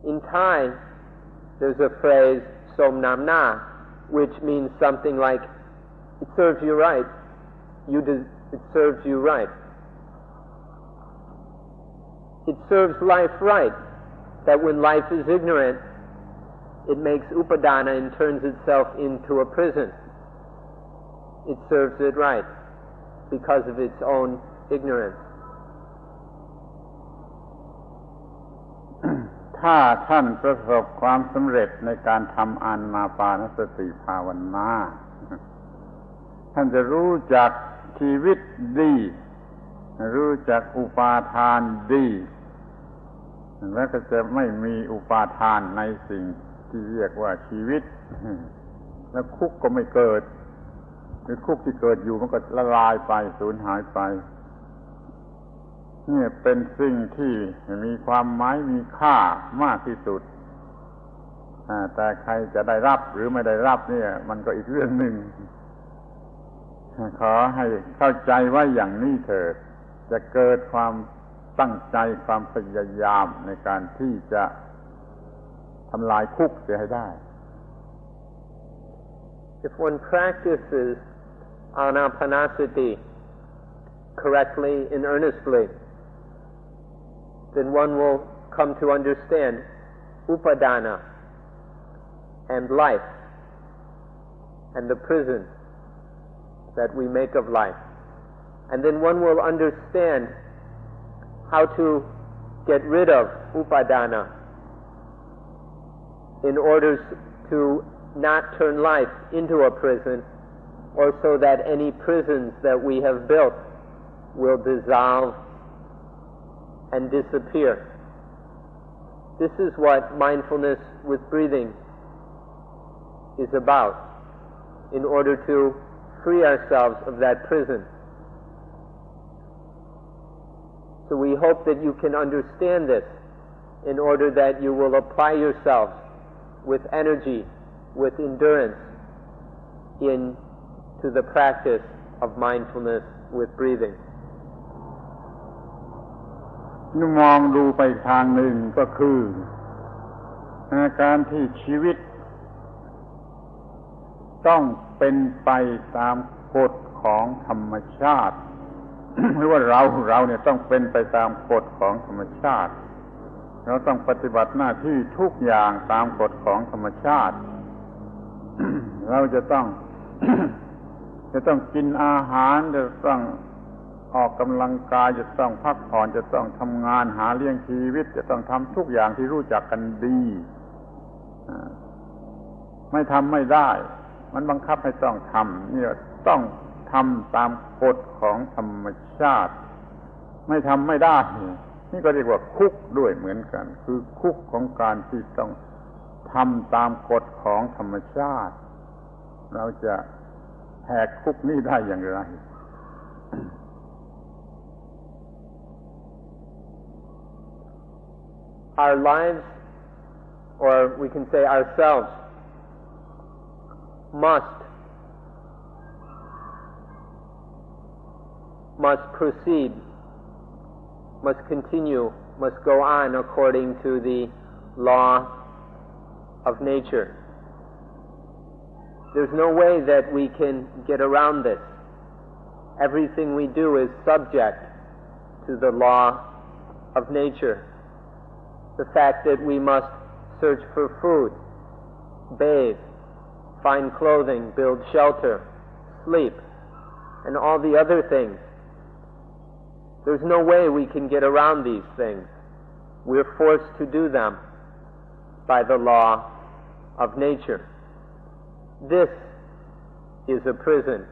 Speaker 2: In Thai, there's a phrase, som nam na, which means something like, it serves you right, it serves you right. It serves life right, that when life is ignorant, it makes upadana and turns itself into a prison. It serves it right because of its own ignorance.
Speaker 1: ถ้าท่านประสบความสำเร็จในการทำอานาปานสติภาวนาท่านจะรู้จักชีวิตดีรู้จักอุปาทานดีแล้วก็จะไม่มีอุปาทานในสิ่งที่เรียกว่าชีวิตแล้วคุกก็ไม่เกิดหรือคุกที่เกิดอยู่มันก็ละลายไปสูญหายไปนี่เป็นสิ่งที่มีความหมายมีค่ามากที่สุดแต่ใครจะได้รับหรือไม่ได้รับเนี่ยมันก็อีกเรื่องหนึ่งขอให้เข้าใจไว้อย่างนี้เถิดจะเกิดความตั้งใจความพยายามในการที่จะทำลายคุกเสียให้ได้
Speaker 2: If one practices anapanasati correctly and earnestly, then one will come to understand upadana and life and the prison that we make of life. And then one will understand how to get rid of upadana in order to not turn life into a prison, or so that any prisons that we have built will dissolve and disappear. This is what mindfulness with breathing is about, in order to free ourselves of that prison. So we hope that you can understand this in order that you will apply yourselves with energy, with endurance, into the practice of mindfulness with breathing.
Speaker 1: มองดูไปทางหนึ่งก็คือการที่ชีวิตต้องเป็นไปตามกฎของธรรมชาติ หรือว่าเราเนี่ยต้องเป็นไปตามกฎของธรรมชาติเราต้องปฏิบัติหน้าที่ทุกอย่างตามกฎของธรรมชาติ เราจะต้อง กินอาหารจะต้องออกกำลังกายจะต้องพักผ่อนจะต้องทำงานหาเลี้ยงชีวิตจะต้องทำทุกอย่างที่รู้จักกันดีไม่ทำไม่ได้มันบังคับให้ต้องทำนี่ต้องทำตามกฎของธรรมชาติไม่ทำไม่ได้นี่ก็เรียกว่าคุกด้วยเหมือนกันคือคุกของการที่ต้องทำตามกฎของธรรมชาติเราจะแหกคุกนี้ได้อย่างไร
Speaker 2: Our lives, or we can say ourselves, must proceed, must continue, must go on according to the law of nature. There's no way that we can get around this. Everything we do is subject to the law of nature. The fact that we must search for food, bathe, find clothing, build shelter, sleep, and all the other things. There's no way we can get around these things. We're forced to do them by the law of nature. This is a prison.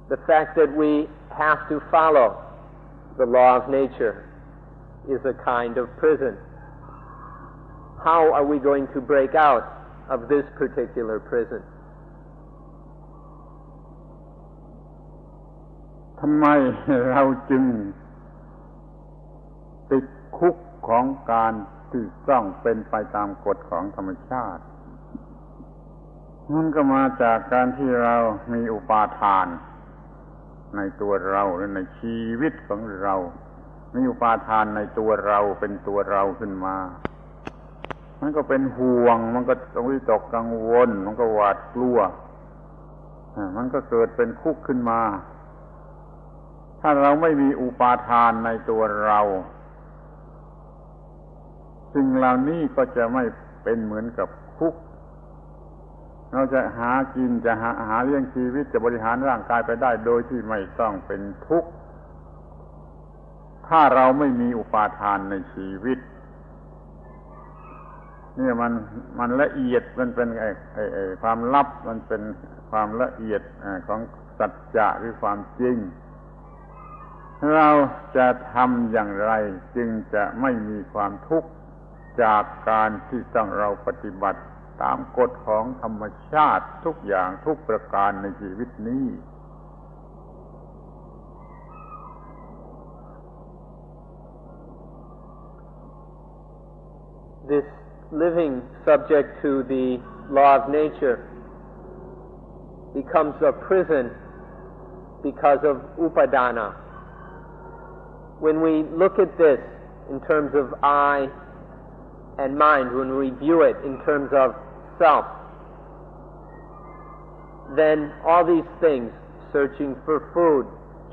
Speaker 2: The fact that we have to follow the law of nature is a kind of prison. How are we going to break out of this particular prison?
Speaker 1: ทำไมเราจึงติดคุกของการที่ต้องเป็นไปตามกฎของธรรมชาติมันก็มาจากการที่เรามีอุปาทานในตัวเราและในชีวิตของเรามีอุปาทานในตัวเราเป็นตัวเราขึ้นมามันก็เป็นห่วงมันก็ต้องวิตกกังวลมันก็หวาดกลัวมันก็เกิดเป็นคุกขึ้นมาถ้าเราไม่มีอุปาทานในตัวเราสิ่งเหล่านี้ก็จะไม่เป็นเหมือนกับคุกเราจะหากินจะหาเลี้ยงชีวิตจะบริหารร่างกายไปได้โดยที่ไม่ต้องเป็นทุกข์ถ้าเราไม่มีอุปาทานในชีวิตนี่มันละเอียดมันเป็นความลับมันเป็นความละเอียดของสัจจะหรือความจริงเราจะทำอย่างไรจึงจะไม่มีความทุกข์จากการที่ต้องเราปฏิบัติตามกฎของธรรมชาติทุกอย่างทุกประการในชีวิตนี้
Speaker 2: This living subject to the law of nature becomes a prison because of upadana. When we look at this in terms of I and mind, when we view it in terms of self, then all these things, searching for food,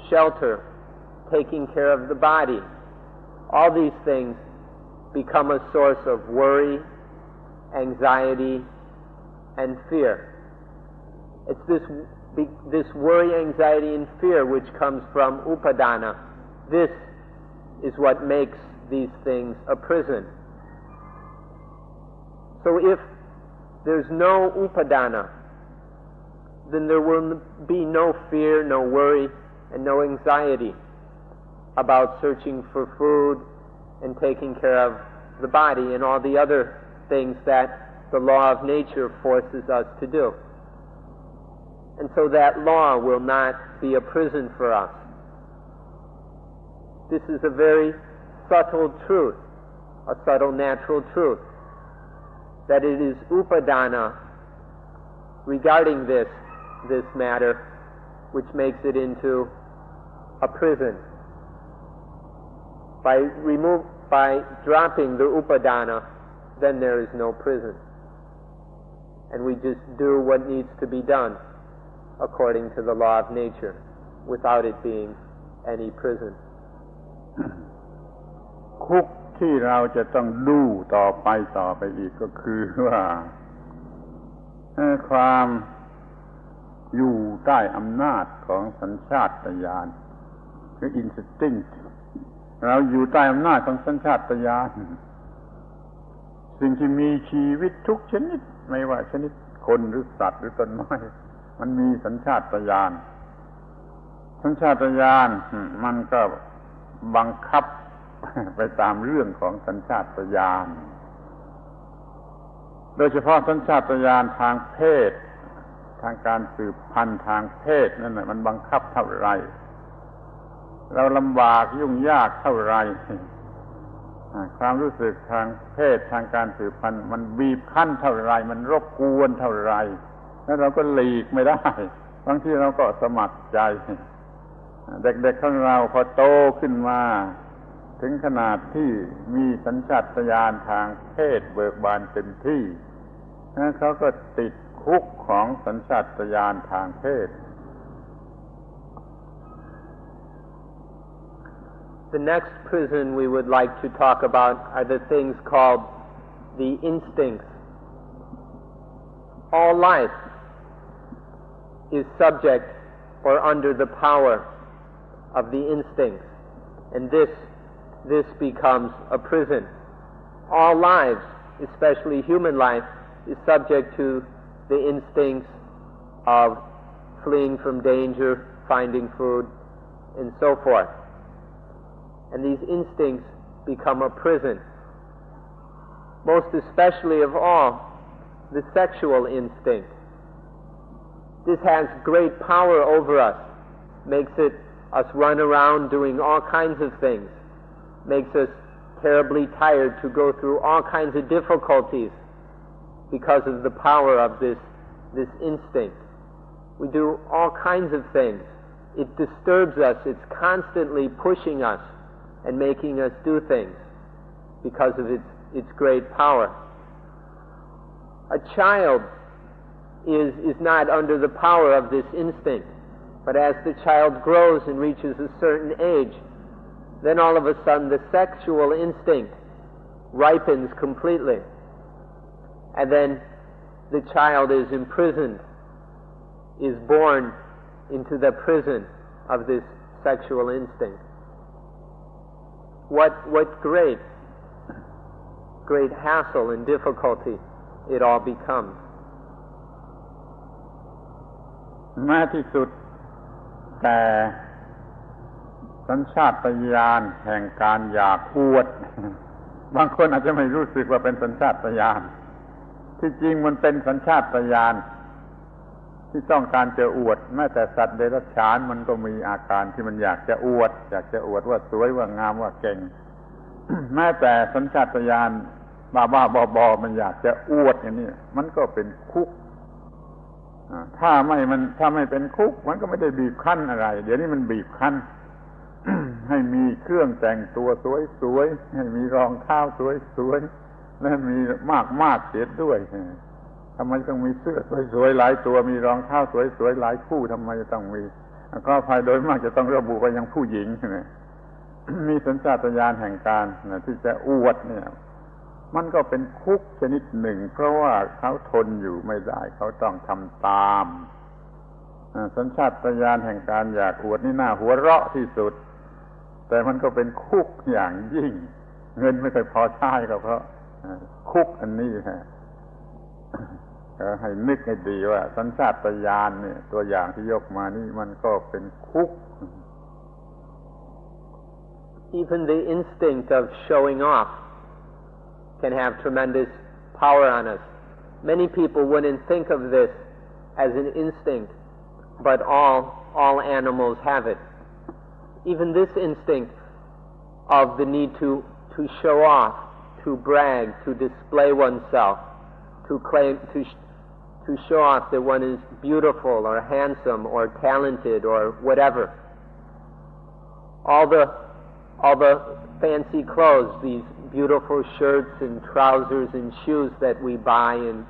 Speaker 2: shelter, taking care of the body, all these things become a source of worry, anxiety, and fear. It's this worry, anxiety, and fear which comes from upadana. This is what makes these things a prison. So if there's no upadana, then there will be no fear, no worry, and no anxiety about searching for food and taking care of the body and all the other things that the law of nature forces us to do. And so that law will not be a prison for us. This is a very subtle truth, a subtle natural truth, that it is upadana regarding this matter which makes it into a prison. By dropping the upadana, then there is no prison. And we just do what needs to be done according to the law of nature without it being any prison.
Speaker 1: คุกที่เราจะต้องดูต่อไปอีกก็คือว่าความอยู่ใต้อำนาจของสัญชาตญาณคือ instinct เราอยู่ใต้อำนาจของสัญชาตญาณสิ่งที่มีชีวิตทุกชนิดไม่ว่าชนิดคนหรือสัตว์หรือต้นไม้มันมีสัญชาตญาณสัญชาตญาณมันก็บังคับไปตามเรื่องของสัญชาตญาณโดยเฉพาะสัญชาตญาณทางเพศทางการสืบพันธุ์ทางเพศนั่นแหละมันบังคับเท่าไรเราลำบากยุ่งยากเท่าไรความรู้สึกทางเพศทางการสืบพันธุ์มันบีบคั้นเท่าไรมันรบกวนเท่าไรแล้วเราก็หลีกไม่ได้บางทีเราก็สมัครใจเด็กๆของเราพอโตขึ้นมาถึงขนาดที่มีสัญชาตญาณทางเพศเบิกบานเต็มที่เขาก็ติดคุกของสัญชาตญาณทางเพศ
Speaker 2: The next prison we would like to talk about are the things called the instincts. All life is subject or under the power of the instincts, and this becomes a prison. All lives, especially human life, is subject to the instincts of fleeing from danger, finding food, and so forth. And these instincts become a prison. Most especially of all, the sexual instinct. This has great power over us, makes us run around doing all kinds of things, makes us terribly tired to go through all kinds of difficulties because of the power of this instinct. We do all kinds of things. It disturbs us. It's constantly pushing us and making us do things because of its great power. A child is not under the power of this instinct, but as the child grows and reaches a certain age, then all of a sudden the sexual instinct ripens completely, and then the child is imprisoned, is born into the prison of this sexual instinct. What great hassle and difficulty it all becomes.
Speaker 1: แม้ที่สุดแต่สัญชาตญาณแห่งการอยากอวดบางคนอาจจะไม่รู้สึกว่าเป็นสัญชาตญาณที่จริงมันเป็นสัญชาตญาณที่ต้องการจะอวดแม้แต่สัตว์เดรัจฉานมันก็มีอาการที่มันอยากจะอวดว่าสวยว่างามว่าเก่ง แม้แต่สัญชาตญาณบ้าบอมันอยากจะอวดอย่างนี้มันก็เป็นคุกถ้าไม่เป็นคุกมันก็ไม่ได้บีบคั้นอะไรเดี๋ยวนี้มันบีบคั้น ให้มีเครื่องแต่งตัวสวยๆให้มีรองเท้าสวยๆและมีมากเสียด้วยทำไมต้องมีเสื้อสวยๆหลายตัวมีรองเท้าสวยๆหลายคู่ทำไมจะต้องมีก็ภายโดยมากจะต้องระบุไปยังผู้หญิง มีสัญชาตญาณแห่งการที่จะอวดเนี่ยมันก็เป็นคุกชนิดหนึ่งเพราะว่าเขาทนอยู่ไม่ได้เขาต้องทำตามสัญชาตญาณแห่งการอยากอวดนี่น่าหัวเราะที่สุดแต่มันก็เป็นคุกอย่างยิ่งเงินไม่เคยพอใช้ก็เพราะคุกอันนี้ฮะให้นึกให้ดีว่าสัญชาตญาณเนี่ยตัวอย่างที่ยกมานี่มันก็เป็นคุก
Speaker 2: Even the instinct of showing off can have tremendous power on us. Many people wouldn't think of this as an instinct, but all animals have it. Even this instinct of the need to show off, to brag, to display oneself, to claim, to show off that one is beautiful or handsome or talented or whatever. All the fancy clothes, these beautiful shirts and trousers and shoes that we buy and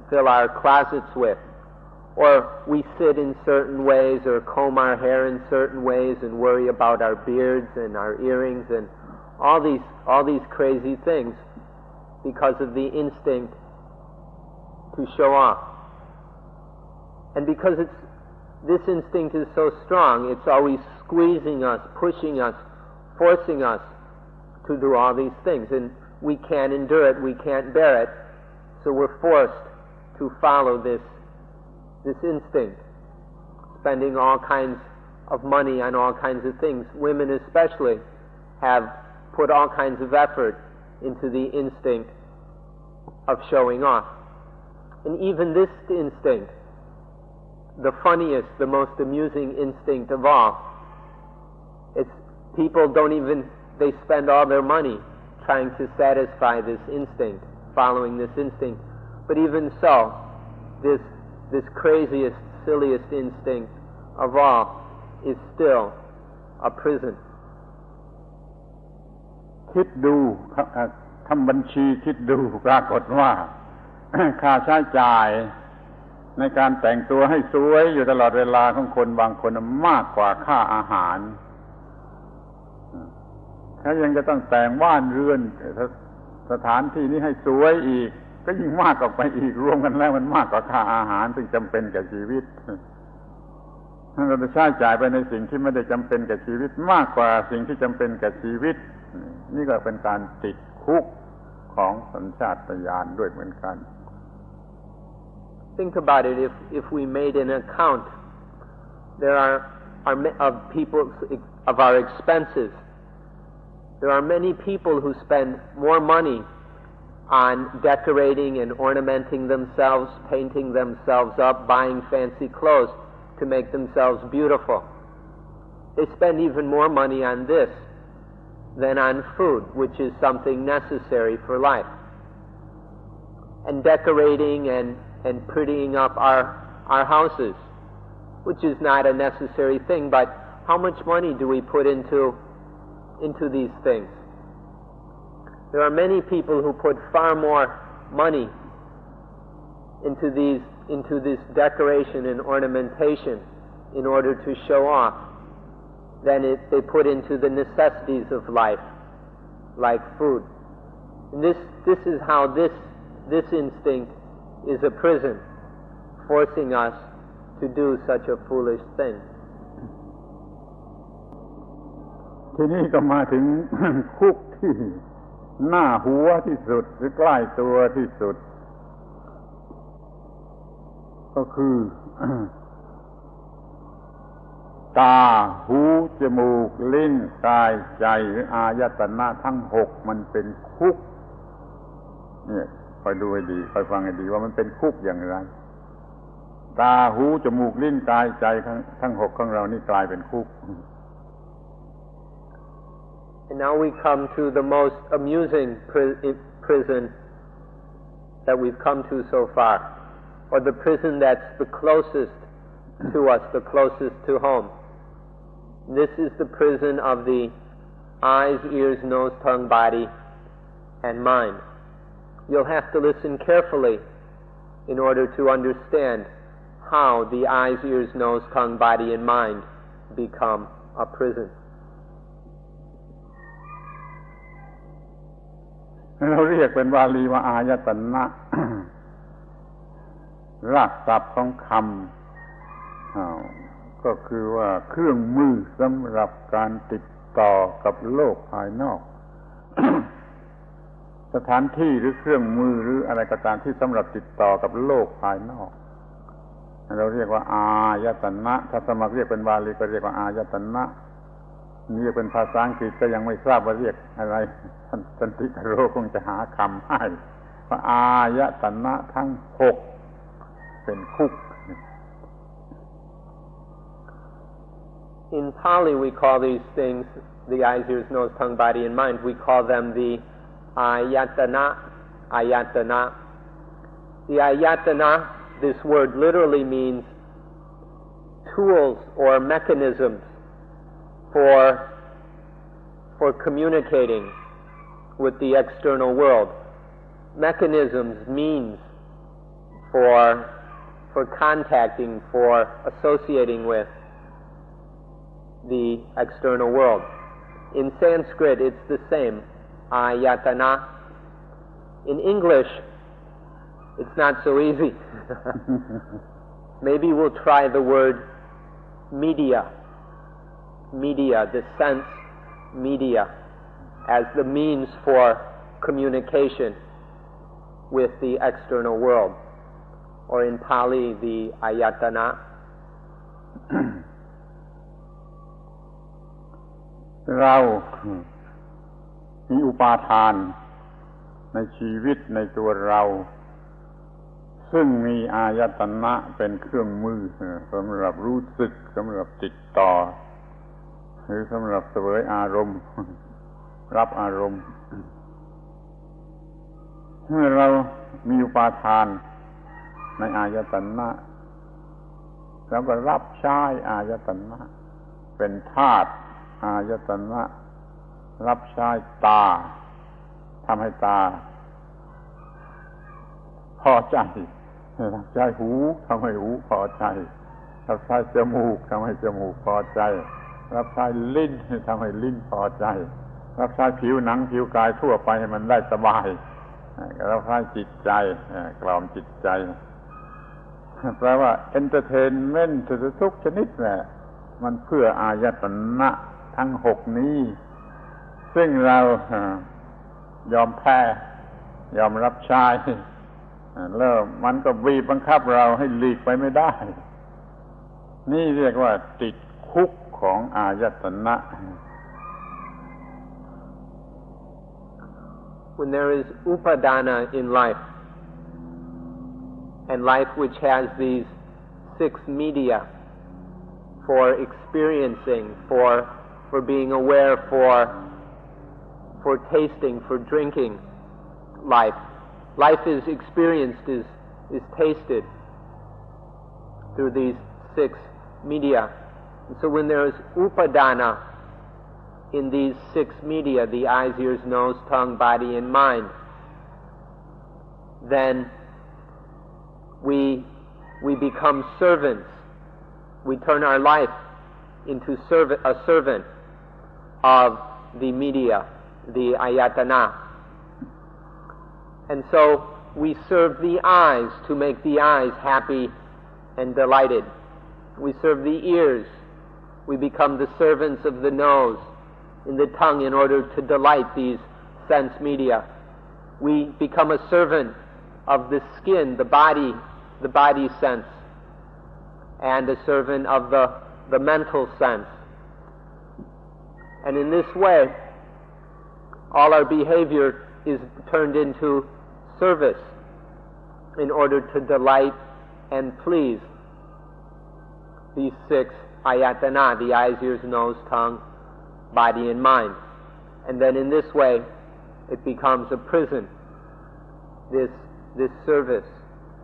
Speaker 2: fill our closets with, Or we sit in certain ways or comb our hair in certain ways and worry about our beards and our earrings and all these crazy things because of the instinct to show off. And because this instinct is so strong, it's always squeezing us, pushing us, forcing us to do all these things. And we can't endure it, we can't bear it, so we're forced to follow this instinct, spending all kinds of money on all kinds of things. Women especially have put all kinds of effort into the instinct of showing off. And even this instinct, the funniest, the most amusing instinct of all, people they spend all their money trying to satisfy this instinct, following this instinct. But even so, this craziest, silliest instinct of all is still a prison.
Speaker 1: คิดดูทำบัญชีคิดดูปรากฏว่า ค่าใช้จ่ายในการแต่งตัวให้สวยอยู่ตลอดเวลาของคนบางคนมากกว่าค่าอาหารถ้ายังจะต้องแต่งบ้านเรือนสถานที่นี้ให้สวยอีกก็ยิ่งมากออกไปอีกรวมกันแล้วมันมากกว่าค่าอาหารซึ่งจำเป็นแก่ชีวิตเราจะใช้จ่ายไปในสิ่งที่ไม่ได้จำเป็นแก่ชีวิตมากกว่าสิ่งที่จำเป็นแก่ชีวิตนี่ก็เป็นการติดคุกของสัญชาตญาณด้วยเหมือนกัน
Speaker 2: Think about it. If we made an account, there are of our expenses. There are many people who spend more money on decorating and ornamenting themselves, painting themselves up, buying fancy clothes to make themselves beautiful. They spend even more money on this than on food, which is something necessary for life. And decorating and prettying up our houses, which is not a necessary thing, but how much money do we put into these things? There are many people who put far more money into this decoration and ornamentation in order to show off than they put into the necessities of life, like food. And this is how this instinct is a prison, forcing us to do such a foolish thing.
Speaker 1: ทีนี้ก็มาถึง คุกที่หน้าหัวที่สุดหรือใกล้ตัวที่สุดก็คือ ตาหูจมูกลิ้นกายใจหรืออายตนะทั้งหกมันเป็นคุกเนี่ยคอยดูให้ดีคอยฟังให้ดีว่ามันเป็นคุกอย่างไรตาหูจมูกลิ้นกายใจทั้งหกของเรานี่กลายเป็นคุก
Speaker 2: And now we come to the most amusing prison that we've come to so far, or the prison that's the closest to us, the closest to home. This is the prison of the eyes, ears, nose, tongue, body, and mind. You'll have to listen carefully in order to understand how the eyes, ears, nose, tongue, body, and mind become a prison.
Speaker 1: เราเรียกเป็นบาลีว่าอายตนะ รากศัพท์ของคำก็คือว่าเครื่องมือสำหรับการติดต่อกับโลกภายนอก สถานที่หรือเครื่องมือหรืออะไรก็ตามที่สำหรับติดต่อกับโลกภายนอกเราเรียกว่าอายตนะถ้าสมัครเรียกเป็นบาลีก็เรียกว่าอายตนะนี่เป็นภาษาอังกฤษก็ยังไม่ทราบว่าเรียกอะไรท่านสันติโรคงจะหาคำให้ว่าอายตนะทั้งหกเป็นคุก
Speaker 2: In Pali we call these things, the eyes, ears, nose, tongue, body, and mind, we call them the ayatana. The ayatana, this word literally means tools or mechanisms for communicating with the external world. Mechanisms, means for for contacting, for associating with the external world. In Sanskrit, it's the same, ayatana. In English, it's not so easy. Maybe we'll try the word media. Media, the sense media, as the means for communication with the external world. Or in Pali, the ayatana.
Speaker 1: เรามีอุปาทานในชีวิตในตัวเรา ซึ่งมีอายตนะเป็นเครื่องมือสำหรับรู้สึกสำหรับติดต่อหรือสำหรับเสวยอารมณ์รับอารมณ์เมื่อเรามีอุปาทานในอายตนะแล้วก็รับใช้อายตนะเป็นธาตุอายตนะรับใช้ตาทำให้ตาพอใจรับใช้หูทำให้หูพอใจรับใช้จมูกทำให้จมูกพอใจรับใช้ลิ้นทำให้ลิ้นพอใจรับใช้ผิวหนังผิวกายทั่วไปให้มันได้สบายรับใช้จิตใจกล่อมจิตใจแปลว่า entertainment ทุกชนิดแหละมันเพื่ออายตนะทั้งหกนี้ซึ่งเรายอมแพ้ยอมรับใช้แล้วมันก็บีบบังคับเราให้หลีกไปไม่ได้นี่เรียกว่าติดคุกของอายตนะ
Speaker 2: When there is upadana in life, and life which has these 6 media for experiencing, for being aware, for tasting, for drinking life. Life is experienced, is tasted through these 6 media. And so when there is upadana in these 6 media, the eyes, ears, nose, tongue, body, and mind, then we become servants. We turn our life into a servant of the media, the ayatana. And so we serve the eyes to make the eyes happy and delighted. We serve the ears. We become the servants of the nose and the tongue in order to delight these sense media. We become a servant of the skin, the body sense, and a servant of the mental sense. And in this way, all our behavior is turned into service in order to delight and please these 6 ayatana, the eyes, ears, nose, tongue, body, and mind. And then in this way, it becomes a prison. This service,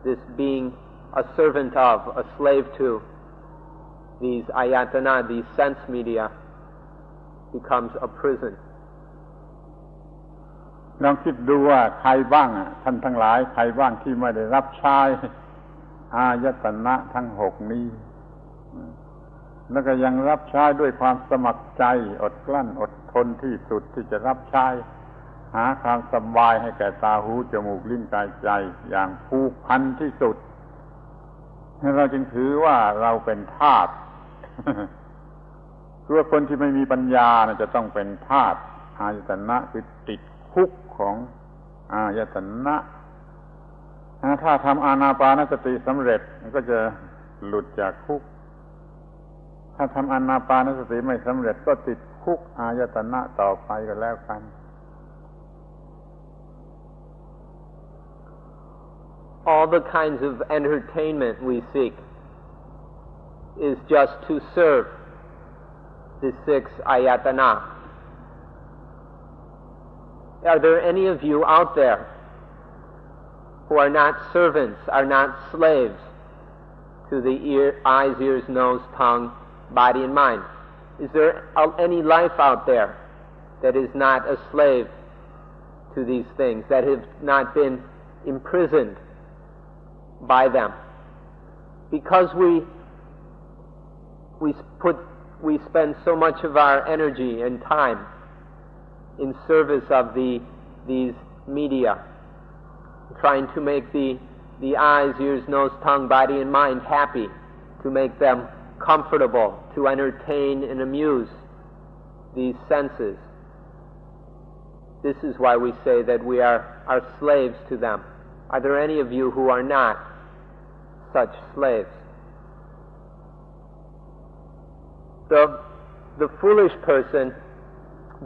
Speaker 2: this being a servant of, a slave to these ayatana, these sense media, becomes a prison.
Speaker 1: ลองคิดดูว่าใครบ้างท่านทั้งหลายใครบ้างที่ไม่ได้รับใช้อายตนะทั้ง6นี้แล้วก็ยังรับใช้ด้วยความสมัครใจอดกลั้นอดทนที่สุดที่จะรับใช้หาความสบายให้แก่ตาหูจมูกลิ้นกายใจอย่างผูกพันที่สุดเราจึงถือว่าเราเป็นทาสคือว่าคนที่ไม่มีปัญญาจะต้องเป็นทาสอายตนะคือติดคุกของอายตนะถ้าทำอานาปานสติสำเร็จมันก็จะหลุดจากคุกถ้าทำอานาปานสติไม่สำเร็จก็ติดคุกอายตนะต่อไปก็แล้วกัน
Speaker 2: All the kinds of entertainment we seek is just to serve the 6 ayatana. Are there any of you out there who are not servants, are not slaves to the eyes, ears, nose, tongue, body, and mind? Is there any life out there that is not a slave to these things, that have not been imprisoned by them? because we spend so much of our energy and time in service of these media, trying to make the eyes, ears, nose, tongue, body, and mind happy, to make them comfortable, to entertain and amuse these senses. This is why we say that we are slaves to them. Are there any of you who are not such slaves? The foolish person,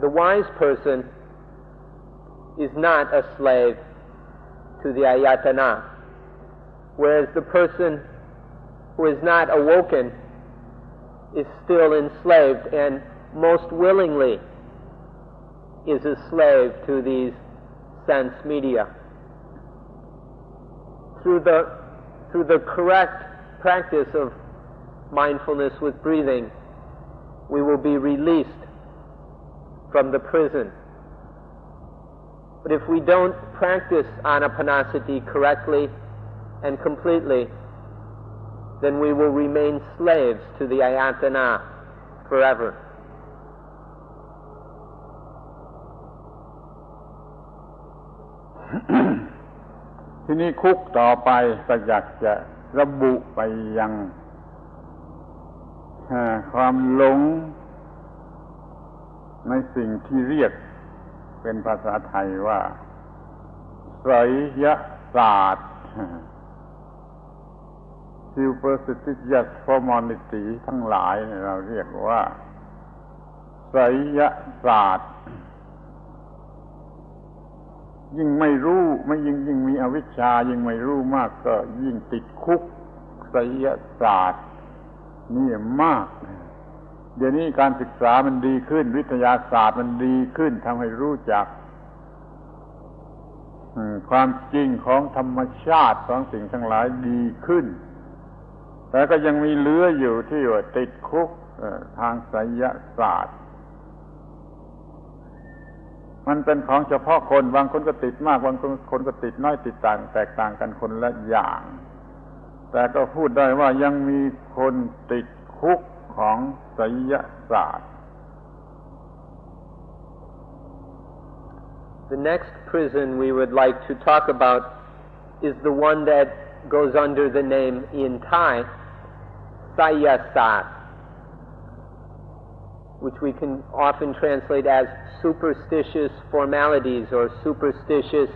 Speaker 2: the wise person, is not a slave to the ayatana, whereas the person who is not awoken is still enslaved and most willingly is a slave to these sense media. Through the correct practice of mindfulness with breathing, we will be released from the prison. But if we don't practice anapanasati correctly and completely, then we will remain slaves to the ayatana forever.
Speaker 1: ทีนี้คุกต่อไปก็อยากจะระบุไปยังความหลงในสิ่งที่เรียกเป็นภาษาไทยว่าไสยศาสตร์ superstitious formality ทั้งหลายเราเรียกว่าไสยศาสตร์ยิ่งไม่รู้ยิ่งมีอวิชชายิ่งไม่รู้มากก็ยิ่งติดคุกไสยศาสตร์นี่มากเดี๋ยวนี้การศึกษามันดีขึ้นวิทยาศาสตร์มันดีขึ้นทำให้รู้จักความจริงของธรรมชาติของสิ่งทั้งหลายดีขึ้นแต่ก็ยังมีเหลืออยู่ที่ว่าติดคุกทางไสยศาสตร์มันเป็นของเฉพาะคนบางคนก็ติดมากบางคนก็ติดน้อยติดต่างแตกต่างกันคนละอย่างแต่ก็พูดได้ว่ายังมีคนติดคุกของไสยศาสตร์
Speaker 2: The next prison we would like to talk about is the one that goes under the name in Thai Sayasat, which we can often translate as superstitious formalities or superstitious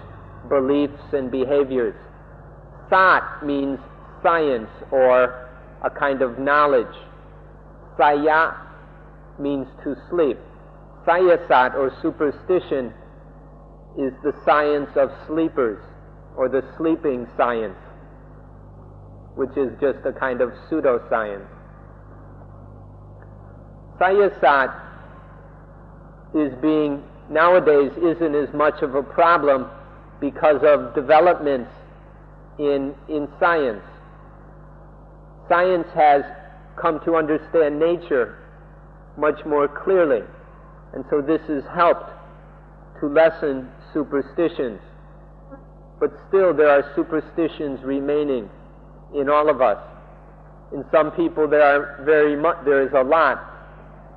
Speaker 2: beliefs and behaviors. Sat means science or a kind of knowledge. Saya means to sleep. Sayasat or superstition is the science of sleepers or the sleeping science, which is just a kind of pseudoscience. Sayasat nowadays isn't as much of a problem because of developments in science. Science has come to understand nature much more clearly, and so this has helped to lessen superstitions. But still there are superstitions remaining in all of us. In some people there is a lot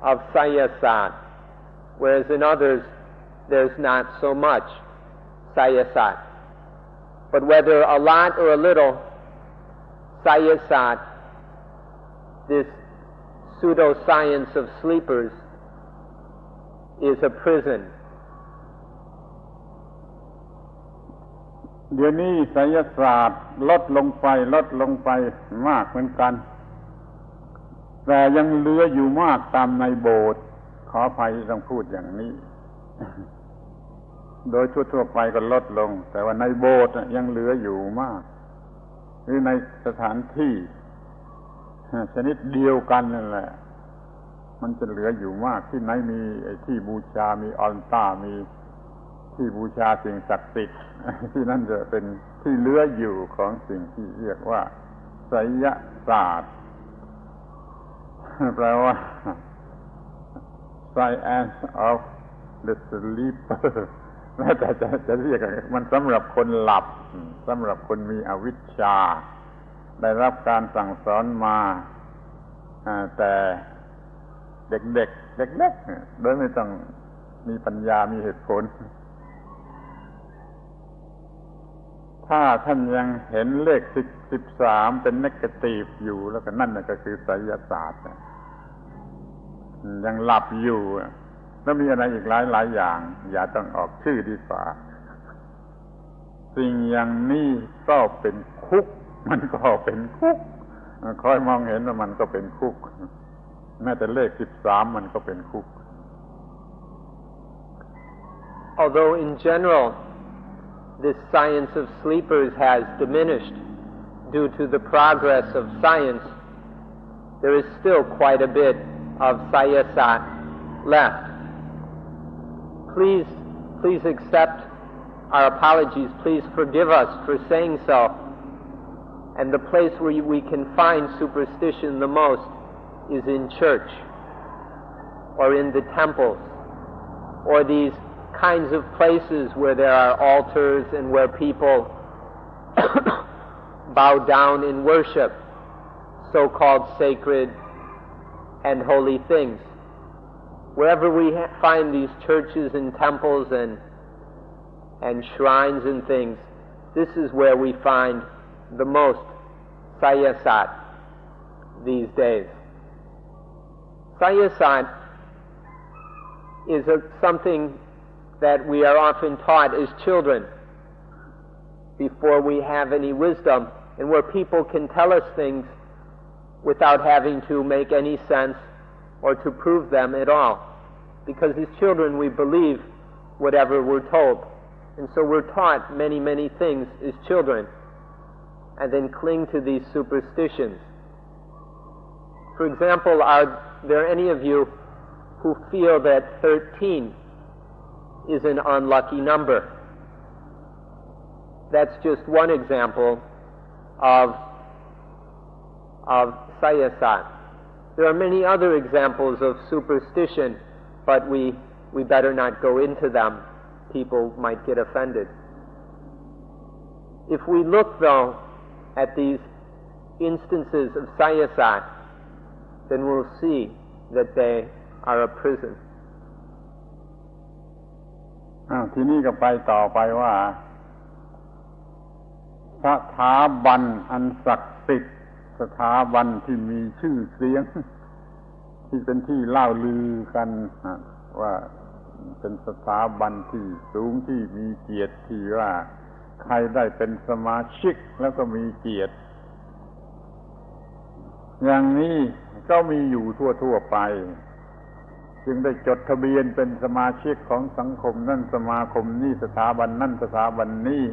Speaker 2: of sayasat, whereas in others there's not so much sayasat. But whether a lot or a little, sayasat, this pseudoscience of sleepers, is a prison.
Speaker 1: เดี๋ยวนี้ไสยศาสตร์ลดลงไปมากเหมือนกันแต่ยังเหลืออยู่มากตามในโบสถ์ขออภัยต้องพูดอย่างนี้ โดยทั่วๆไปก็ลดลงแต่ว่าในโบสถ์ยังเหลืออยู่มากหรือในสถานที่ชนิดเดียวกันนั่นแหละมันจะเหลืออยู่มากที่ไหนมีที่บูชามีอัลตาร์มีที่บูชาสิ่งศักดิ์สิทธิ์ที่นั่นจะเป็นที่เหลืออยู่ของสิ่งที่เรียกว่าไสยศาสตร์แปลว่า science of the sleeper แม้แต่จะเรียกมันสำหรับคนหลับสำหรับคนมีอวิชชา ได้รับการสั่งสอนมาแต่เด็กๆเล็กๆโดยไม่ต้องมีปัญญามีเหตุผลถ้าท่านยังเห็นเลข13เป็นเนกาทีฟอยู่แล้วก็นั่นก็คือไสยศาสตร์ยังหลับอยู่แล้วมีอะไรอีกหลายอย่างอย่าต้องออกชื่อดีกว่าสิ่งอย่างนี้ก็เป็นคุกมันก็เป็นคุกคอยมองเห็นว่ามันก็เป็นคุกแม้แต่เลข13มันก็เป็นคุก
Speaker 2: Although in general this science of sleepers has diminished due to the progress of science, there is still quite a bit of sayasat left. Please accept our apologies. Please forgive us for saying so. And the place where we can find superstition the most is in church, or in the temples, or these kinds of places where there are altars and where people bow down in worship, so-called sacred and holy things. Wherever we find these churches and temples and shrines and things, this is where we find the most sayasat these days. Sayasat is something that we are often taught as children before we have any wisdom, and where people can tell us things without having to make any sense or to prove them at all. Because as children we believe whatever we're told, and so we're taught many, many things as children and then cling to these superstitions. For example, are there any of you who feel that 13 is an unlucky number? That's just one example of sayasat. There are many other examples of superstition, but we better not go into them. People might get offended. If we look, though, at these instances of sayasat, then we'll see that they are a prison.
Speaker 1: ทีนี้ก็ไปต่อไปว่าสถาบันอันศักดิ์สิทธิ์สถาบันที่มีชื่อเสียงที่เป็นที่เล่าลือกันว่าเป็นสถาบันที่สูงที่มีเกียรติที่ว่าใครได้เป็นสมาชิกแล้วก็มีเกียรติอย่างนี้ก็มีอยู่ทั่วๆไปจึงได้จดทะเบียนเป็นสมาชิกของสังคมนั่นสมาคมนี้สถาบันนั่นสถาบันนี้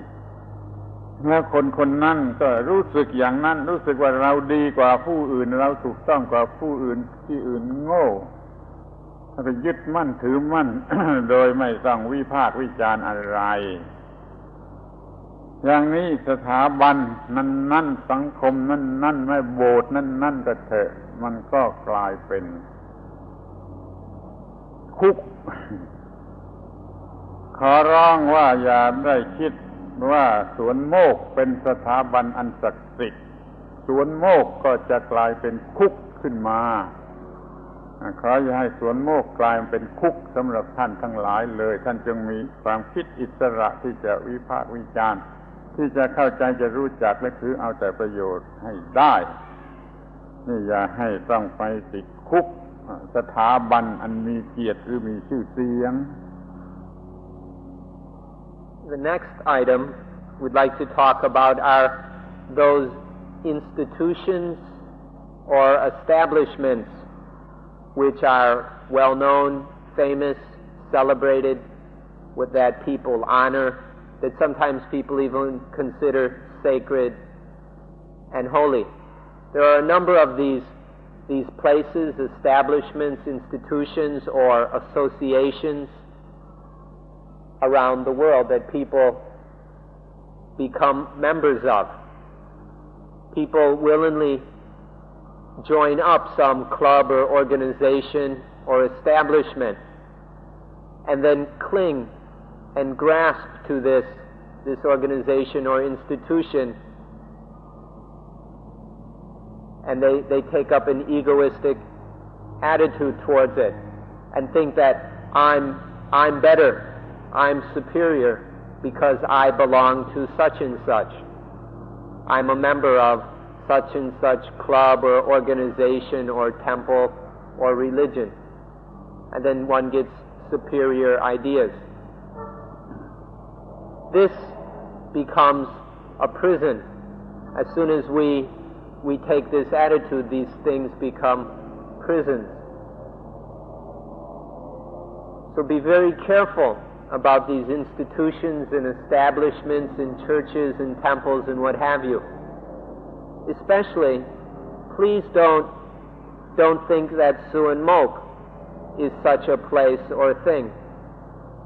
Speaker 1: แล้วคนนั้นก็รู้สึกอย่างนั้นรู้สึกว่าเราดีกว่าผู้อื่นเราถูกต้องกว่าผู้อื่นที่อื่นโง่แล้วก็ยึดมั่นถือมั่น โดยไม่ต้องวิพากษ์วิจารณ์อะไรอย่างนี้สถาบันนั้นสังคมนั้นไม่โบสถ์นั้นก็เถอะมันก็กลายเป็นคุก ขอร้องว่าอย่าได้คิดว่าสวนโมกเป็นสถาบันอันศักดิ์สิทธิ์สวนโมกก็จะกลายเป็นคุกขึ้นมาขออย่าให้สวนโมกกลายเป็นคุกสำหรับท่านทั้งหลายเลยท่านจงมีความคิดอิสระที่จะวิพากษ์วิจารณ์ที่จะเข้าใจจะรู้จักและถือเอาแต่ประโยชน์ให้ได้นี่อย่าให้ต้องไปติดคุกสถาบันอันมีเกียรติหรือมีชื่อเสียง
Speaker 2: The next item we'd like to talk about are those institutions or establishments which are well known, famous, celebrated, with that people honor, that sometimes people even consider sacred and holy. There are a number of these places, establishments, institutions, or associations around the world that people become members of. People willingly join up some club or organization or establishment and then cling and grasp to this organization or institution and they take up an egoistic attitude towards it and think that I'm better, I'm superior because I belong to such and such. I'm a member of such and such club or organization or temple or religion. And then one gets superior ideas. This becomes a prison. As soon as we take this attitude, these things become prisons. So be very careful about these institutions and establishments and churches and temples and what have you. Especially, please don't think that Suan Mokkh is such a place or thing.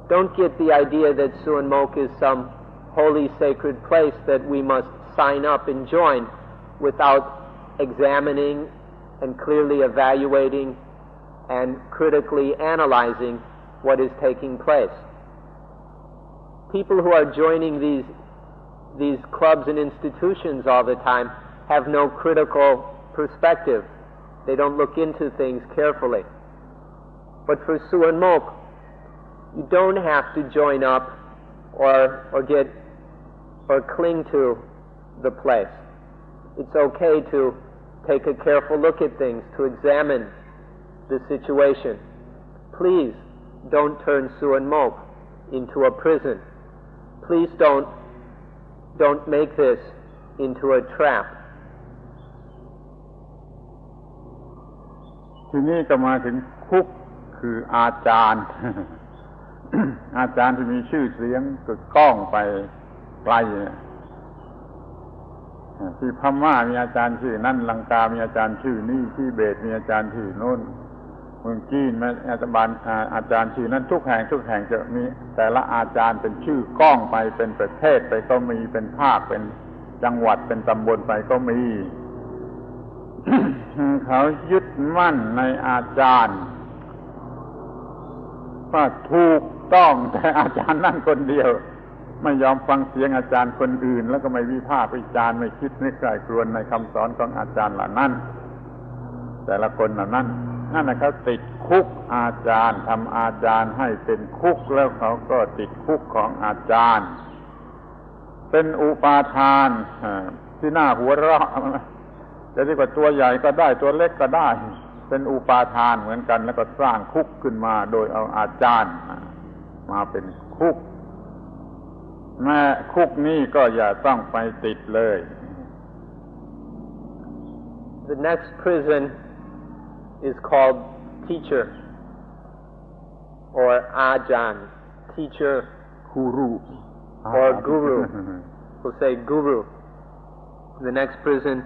Speaker 2: Don't get the idea that Suan Mokkh is some holy sacred place that we must sign up and join without examining and clearly evaluating and critically analyzing what is taking place. People who are joining these clubs and institutions all the time have no critical perspective. They don't look into things carefully. But for Suan Mokkh, you don't have to join up or cling to the place. It's okay to take a careful look at things, to examine the situation. Please don't turn Suan Mokkh into a prison. Please don't make this into a trap.
Speaker 1: ทีนี้ก็มาถึงคุกคืออาจารย์ อาจารย์ที่มีชื่อเสียงก็ก้องไปไกลที่พม่ามีอาจารย์ชื่อนั่นลังกามีอาจารย์ชื่อนี่ที่เบตมีอาจารย์ชื่อโน้นเมืองจีนมีอาจารย์ชื่อนั้นทุกแห่งจะมีแต่ละอาจารย์เป็นชื่อก้องไปเป็นประเทศไปก็มีเป็นภาคเป็นจังหวัดเป็นตำบลไปก็มี เขายึดมั่นในอาจารย์ว่าถูกต้องแต่อาจารย์นั่นคนเดียวไม่ยอมฟังเสียงอาจารย์คนอื่นแล้วก็ไม่วิพากษ์วิจารณ์ไม่คิดนึกใคร่ครวญในคำสอนของอาจารย์เหล่านั้นแต่ละคนเหล่านั้นนั่นนะเขาติดคุกอาจารย์ทำอาจารย์ให้เป็นคุกแล้วเขาก็ติดคุกของอาจารย์เป็นอุปาทานที่น่าหัวเราะจะเรียกว่าตัวใหญ่ก็ได้ตัวเล็กก็ได้เป็นอุปาทานเหมือนกันแล้วก็สร้างคุกขึ้นมาโดยเอาอาจารย์มาเป็นคุกแม่คุกนี้ก็อย่าต้องไปติดเลย
Speaker 2: The next prison is called teacher or Ajahn, teacher,
Speaker 1: Guru
Speaker 2: or guru. We'll say guru. The next prison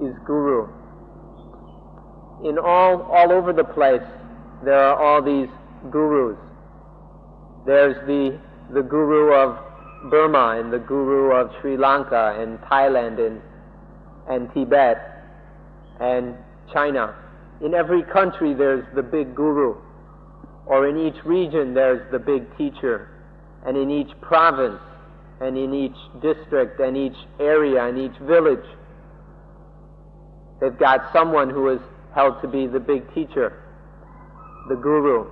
Speaker 2: is guru. In all over the place, there are all these gurus. There's the guru of Burma and the guru of Sri Lanka and Thailand and Tibet and China. In every country there's the big guru, or in each region there's the big teacher, and in each province and in each district and each area and each village they've got someone who is held to be the big teacher, the guru.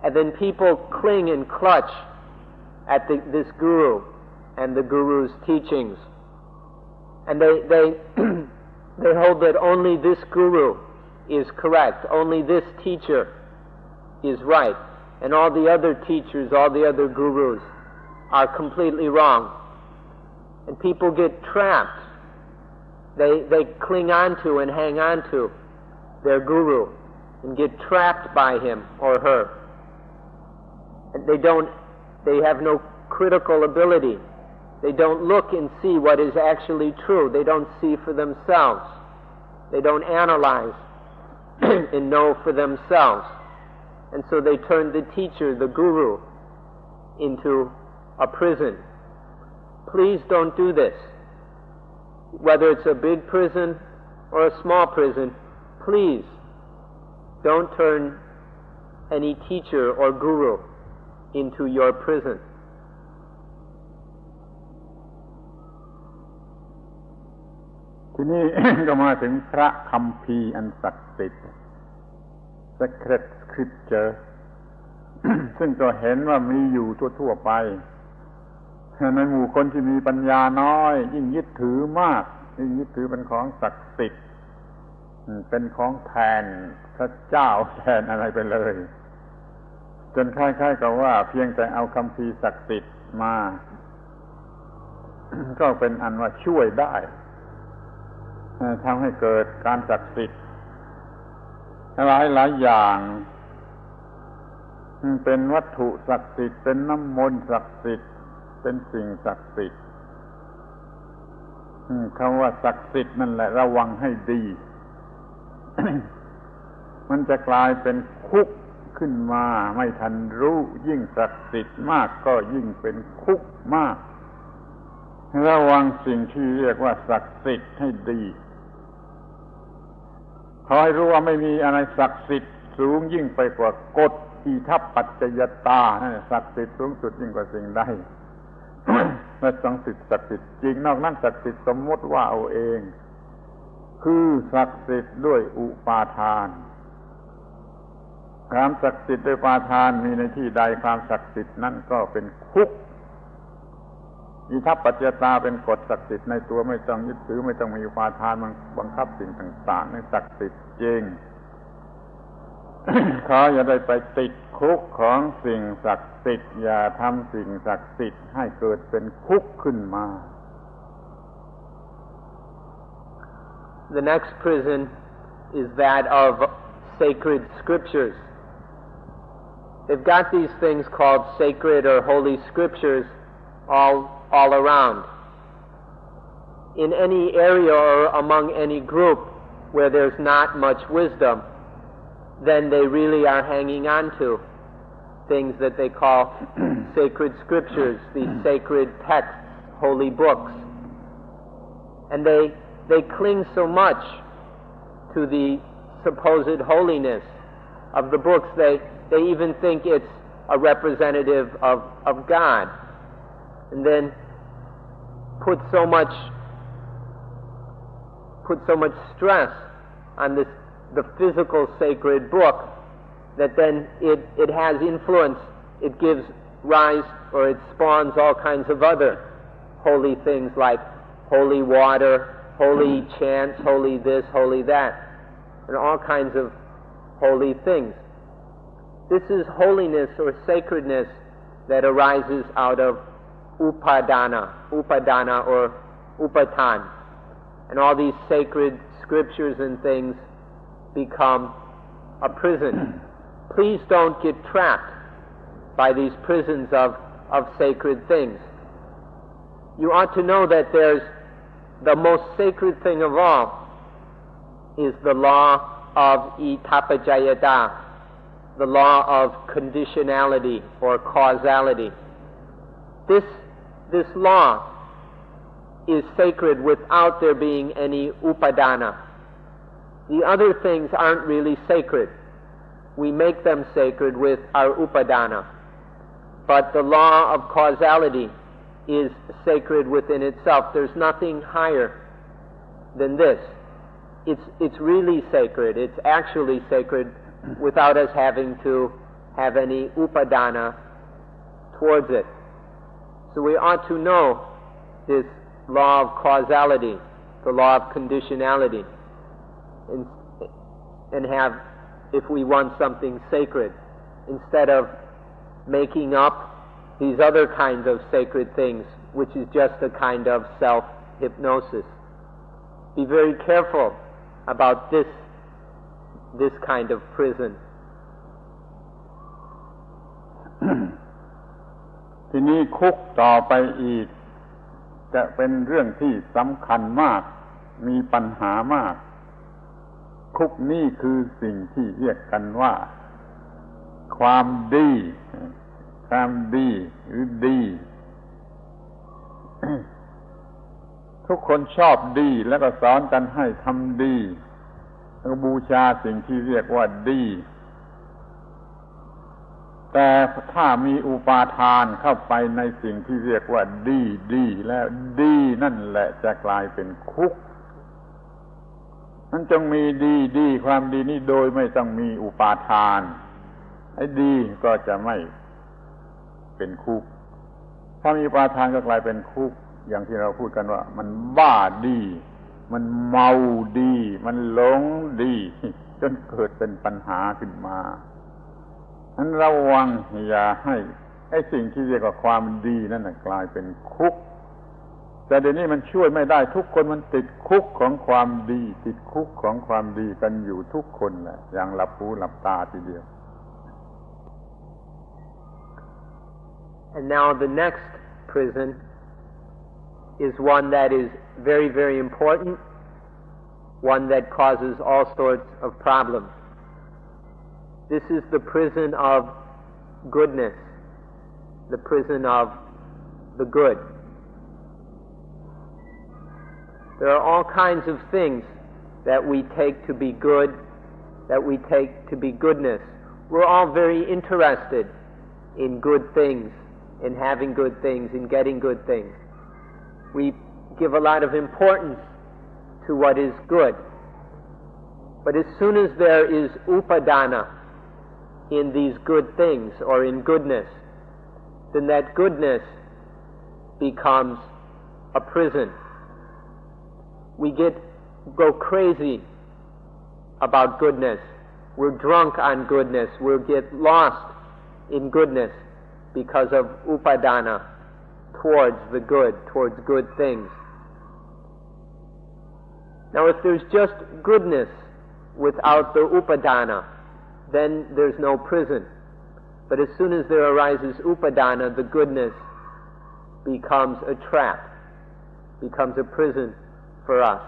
Speaker 2: And then people cling and clutch at this guru and the guru's teachings. And they hold that only this guru is correct, only this teacher is right, and all the other teachers, all the other gurus are completely wrong. And people get trapped. They cling on to and hang on to their guru and get trapped by him or her. And they have no critical ability. They don't look and see what is actually true. They don't see for themselves. They don't analyze and know for themselves. And so they turn the teacher, the guru, into a prison. Please don't do this. Whether it's a big prison or a small prison, please don't turn any teacher or guru into your prison.
Speaker 1: ทีนี้ ก็มาถึงพระคัมภีร์อันศักดิ์สิทธิ์ Sacred Scripture ซึ่งก็เห็นว่ามีอยู่ทั่วๆไปในหมู่คนที่มีปัญญาน้อยยิ่งยึดถือมากยิ่งยึดถือเป็นของศักดิ์สิทธิ์เป็นของแทนพระเจ้าแทนอะไรไปเลยจนคล้ายๆกับว่าเพียงแต่เอาคัมภีร์ศักดิ์สิทธิ์มา ก็เป็นอันว่าช่วยได้ทำให้เกิดการศักดิ์สิทธิ์หลายอย่างเป็นวัตถุศักดิ์สิทธิ์เป็นน้ำมนต์ศักดิ์สิทธิ์เป็นสิ่งศักดิ์สิทธิ์คำว่าศักดิ์สิทธิ์นั่นแหละระวังให้ดี มันจะกลายเป็นคุกขึ้นมาไม่ทันรู้ยิ่งศักดิ์สิทธิ์มากก็ยิ่งเป็นคุกมากระวังสิ่งที่เรียกว่าศักดิ์สิทธิ์ให้ดีขอให้รู้ว่าไม่มีอะไรศักดิ์สิทธิ์สูงยิ่งไปกว่ากฎอิทัปปัจจยตาศักดิ์สิทธิ์สูงสุดยิ่งกว่าสิ่งใด และศักดิ์สิทธิ์จริงนอกนั้นศักดิ์สิทธิ์สมมติว่าเอาเองคือศักดิ์สิทธิ์ด้วยอุปาทานความศักดิ์สิทธิ์ด้วยอุปาทานมีในที่ใดความศักดิ์สิทธิ์นั่นก็เป็นคุกอิทัปปัจจยตาเป็นกฎศักดิ์สิทธิ์ในตัวไม่ต้องยึดถือไม่ต้องมีอุปาทานบังคับสิ่งต่างๆในศักดิ์สิทธิ์จริง ขออย่าได้ไปติดคุกของสิ่งศักดิ์สิทธิ์อย่าทำสิ่งศักดิ์สิทธิ์ให้เกิดเป็นคุกขึ้นมา
Speaker 2: The next prison is that of sacred scriptures. They've got these things called sacred or holy scriptures all around. In any area or among any group where there's not much wisdom, then they really are hanging on to things that they call sacred scriptures, these sacred texts, holy books. And they cling so much to the supposed holiness of the books, they even think it's a representative of God. And then put so much stress on the physical sacred book that then it has influence, it gives rise or it spawns all kinds of other holy things like holy water, holy chants, holy this, holy that, and all kinds of holy things. This is holiness or sacredness that arises out of upadana or upatan. And all these sacred scriptures and things become a prison. Please don't get trapped by these prisons of sacred things. You ought to know that there's the most sacred thing of all is the law of itapajayata, the law of conditionality or causality. This law is sacred without there being any upadana. The other things aren't really sacred. We make them sacred with our upadana. But the law of causality is sacred within itself. There's nothing higher than this. It's really sacred. It's actually sacred without us having to have any upadana towards it. So we ought to know this law of causality, the law of conditionality, and have, if we want something sacred, instead of making up these other kinds of sacred things, which is just a kind of self-hypnosis. Be very careful about this kind of prison.
Speaker 1: ทีนี้คุกต่อไปอีกจะเป็นเรื่องที่สำคัญมากมีปัญหามากคุกนี้คือสิ่งที่เรียกกันว่าความดีหรือดี ทุกคนชอบดีแล้วก็สอนกันให้ทำดีแล้วก็บูชาสิ่งที่เรียกว่าดีแต่ถ้ามีอุปาทานเข้าไปในสิ่งที่เรียกว่าดีแล้วดีนั่นแหละจะกลายเป็นคุก นั้นจงมีดีความดีนี้โดยไม่ต้องมีอุปาทานไอ้ดีก็จะไม่เป็นคุกถ้ามีอุปาทานก็กลายเป็นคุกอย่างที่เราพูดกันว่ามันบ้าดีมันเมาดีมันหลงดีจนเกิดเป็นปัญหาขึ้นมานั้นระวังอย่าให้ไอ้สิ่งที่เรียกว่าความดีนั่นน่ะกลายเป็นคุกแต่เดี๋ยวนี้มันช่วยไม่ได้ทุกคนมันติดคุกของความดีติดคุกของความดีกันอยู่ทุกคนแหละอย่างหลับหูหลับตาทีเดียว
Speaker 2: And now the next prison is one that is very, very important, one that causes all sorts of problems. This is the prison of goodness, the prison of the good. There are all kinds of things that we take to be good, that we take to be goodness. We're all very interested in good things, in having good things, in getting good things. We give a lot of importance to what is good. But as soon as there is upadana in these good things or in goodness, then that goodness becomes a prison. We go crazy about goodness. We're drunk on goodness. We'll get lost in goodness because of upadana towards the good, towards good things. Now, if there's just goodness without the upadana, then there's no prison. But as soon as there arises upadana, the goodness becomes a trap, becomes a prison for us.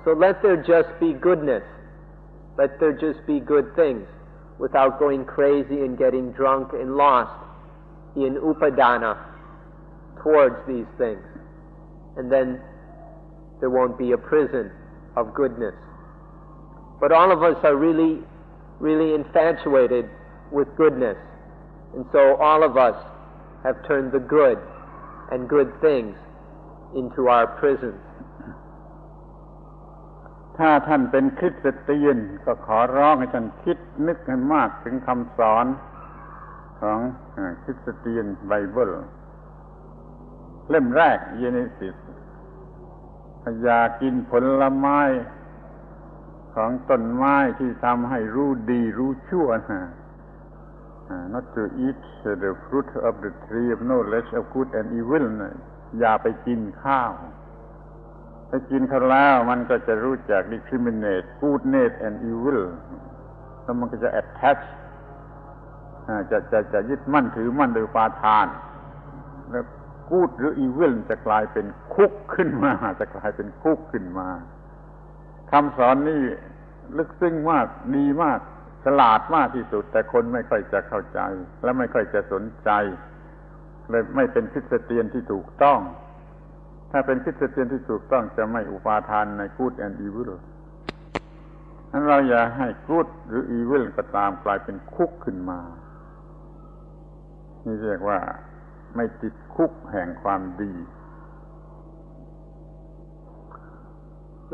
Speaker 2: So let there just be goodness. Let there just be good things without going crazy and getting drunk and lost in upadana towards these things. And then there won't be a prison of goodness. But all of us are really, really infatuated with goodness. And so all of us have turned the good and good things into our prisons.
Speaker 1: ถ้าท่านเป็นคริสเตียนก็ขอร้องให้ท่านคิดนึกให้มากถึงคำสอนของคริสเตียนไบเบิลเล่มแรกเยเนซิสอย่ากินผลไม้ของต้นไม้ที่ทำให้รู้ดีรู้ชั่วnot to eat the fruit of the tree of knowledge of good and evil อย่าไปกินข้าวถ้ากินเขาแล้วมันก็จะรู้จัก discriminate goodness and evil แล้วมันก็จะ attach จะยึดมั่นถือมั่นโดยอุปาทานแล้ว good หรือ evil จะกลายเป็นคุกขึ้นมาจะกลายเป็นคุกขึ้นมาคำสอนนี้ลึกซึ้งมากดีมากฉลาดมากที่สุดแต่คนไม่ค่อยจะเข้าใจและไม่ค่อยจะสนใจเลยไม่เป็นคริสเตียนที่ถูกต้องถ้าเป็นคริสเตียนที่ถูกต้องจะไม่อุปาทานใน good and evil นั้นเราอย่าให้ good หรือ evil ก็ตามกลายเป็นคุกขึ้นมานี่เรียกว่าไม่ติดคุกแห่งความดี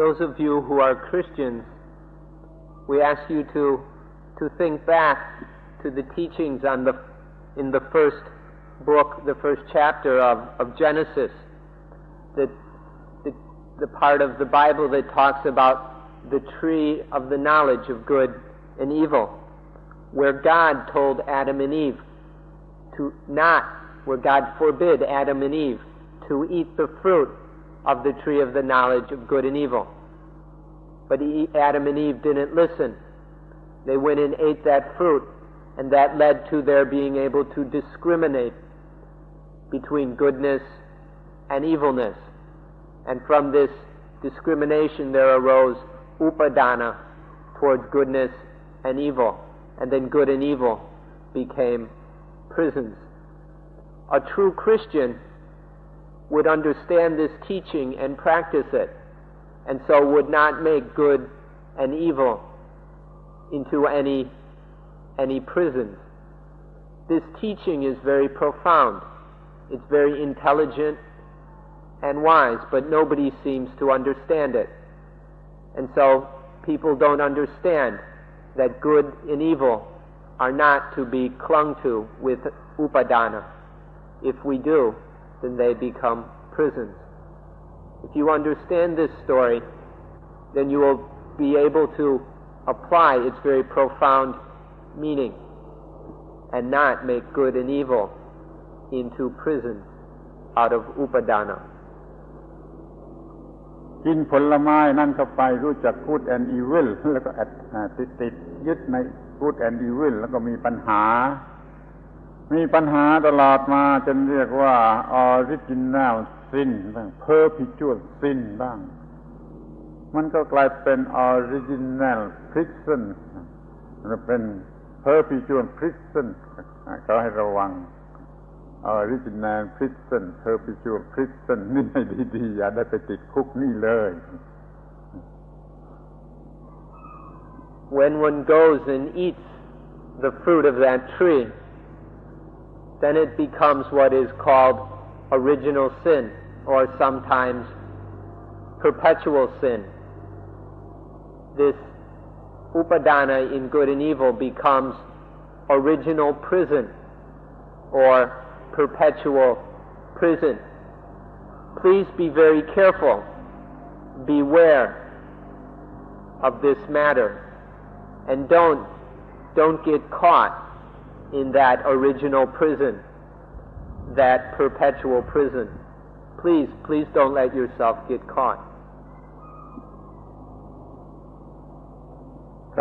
Speaker 2: Those of you who are Christians, we ask you to think back to the teachings in the first book, the first chapter of Genesis, the part of the Bible that talks about the tree of the knowledge of good and evil, where God told Adam and Eve where God forbid Adam and Eve to eat the fruit of the tree of the knowledge of good and evil. But Adam and Eve didn't listen. They went and ate that fruit, and that led to their being able to discriminate between goodness and evilness. And from this discrimination there arose upadana towards goodness and evil, and then good and evil became prisons. A true Christian would understand this teaching and practice it, and so would not make good and evil into any prisons. This teaching is very profound. It's very intelligent and wise, but nobody seems to understand it. And so people don't understand that good and evil are not to be clung to with upadana. If we do, then they become prisons. If you understand this story, then you will be able to apply its very profound meaning and not make good and evil into prisons out of upadana.
Speaker 1: กินผลไม้นั่นเข้าไปรู้จัก good and evil แล้วก็ติดยึดใน good and evil แล้วก็มีปัญหาตลอดมาจนเรียกว่า original sin บ้าง perpetual sin บ้างมันก็กลายเป็น original prison หรือเป็น perpetual prison ก็ให้ระวัง original prison perpetual prison นี่ให้ดีๆอย่าได้ไปติดคุกนี่เลย
Speaker 2: When one goes and eats the fruit of that tree, then it becomes what is called original sin, or sometimes perpetual sin. This upadana in good and evil becomes original prison, or perpetual prison. Please be very careful. Beware of this matter, and don't get caught in that original prison, that perpetual prison. Please don't let yourself get caught.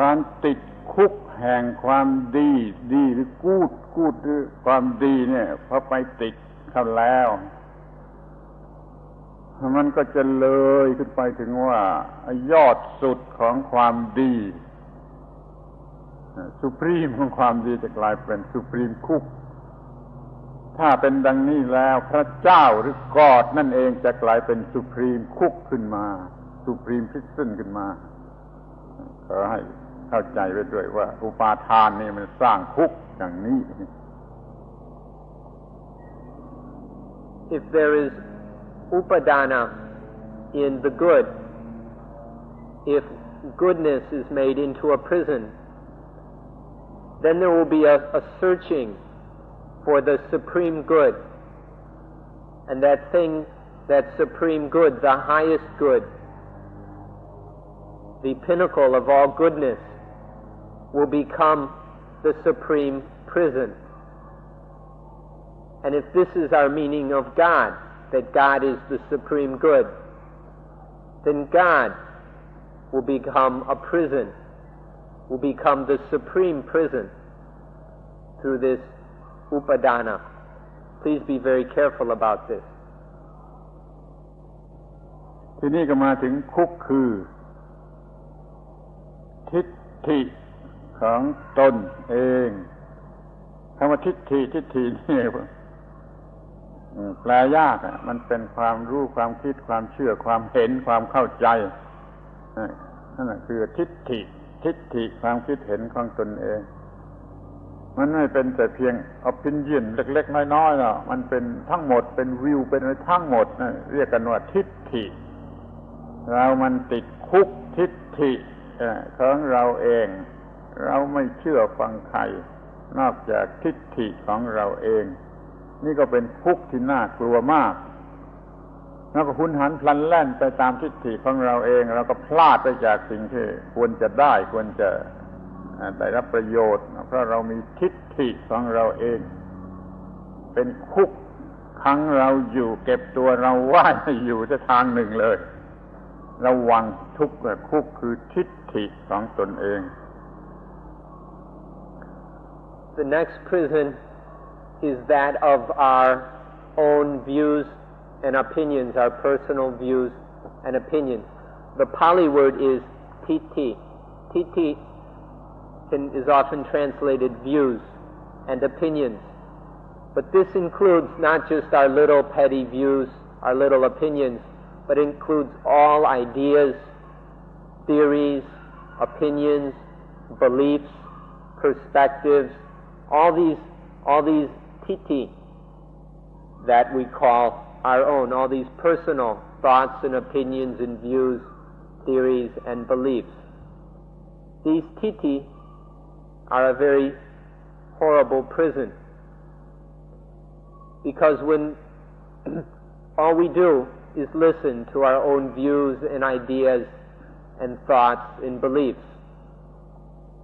Speaker 1: การติดคุกแห่งความดีหรือกูดหรือความดีเนี่ยพอไปติดเข้าแล้วมันก็จะเลยขึ้นไปถึงว่ายอดสุดของความดีสุพรีมของความดีจะกลายเป็นสุพรีมคุกถ้าเป็นดังนี้แล้วพระเจ้าหรือกอดนั่นเองจะกลายเป็นสุพรีมคุกขึ้นมาสุพรีมพริซซันขึ้นมาขอให้เข้าใจไว้ด้วยว่าอุปาทานนี่มันสร้างคุกอย่างนี้
Speaker 2: If there is upadana in the good, if goodness is made into a prison, then there will be a searching for the supreme good, and that thing, that supreme good, the highest good, the pinnacle of all goodness, will become the supreme prison. And if this is our meaning of God, that God is the supreme good, then God will become a prison, will become the supreme prison through this upadana. Please be very careful about this.
Speaker 1: ทีนี้ก็มาถึงคุกคือทิฏฐิของตนเองคำว่าทิฏฐินี่แปลยากมันเป็นความรู้ความคิดความเชื่อความเห็นความเข้าใจนั่นคือทิฏฐิความคิดเห็นของตนเองมันไม่เป็นแต่เพียง opinion เล็กๆน้อยๆหรอกมันเป็นทั้งหมดเป็นวิวเป็นอะไรทั้งหมดเรียกกันว่าทิฏฐิเรามันติดคุกทิฏฐิของเราเองเราไม่เชื่อฟังใครนอกจากทิฏฐิของเราเองนี่ก็เป็นคุกที่น่ากลัวมากแล้วก็หุนหันพลันแล่นไปตามทิฏฐิของเราเองเราก็พลาดไปจากสิ่งที่ควรจะได้ควรจะได้รับประโยชน์เพราะเรามีทิฏฐิของเราเองเป็นคุกขังเราอยู่เก็บตัวเราไว้อยู่จะทางหนึ่งเลยระวังทุกข์คุกคือทิฏฐิของตนเอง
Speaker 2: The next prison is that of our own views and opinions, our personal views and opinions. The Pali word is titi. Titi is often translated views and opinions. But this includes not just our little petty views, our little opinions, but includes all ideas, theories, opinions, beliefs, perspectives, all these titi that we call our own, all these personal thoughts and opinions and views, theories and beliefs. These titi are a very horrible prison, because when all we do is listen to our own views and ideas and thoughts and beliefs,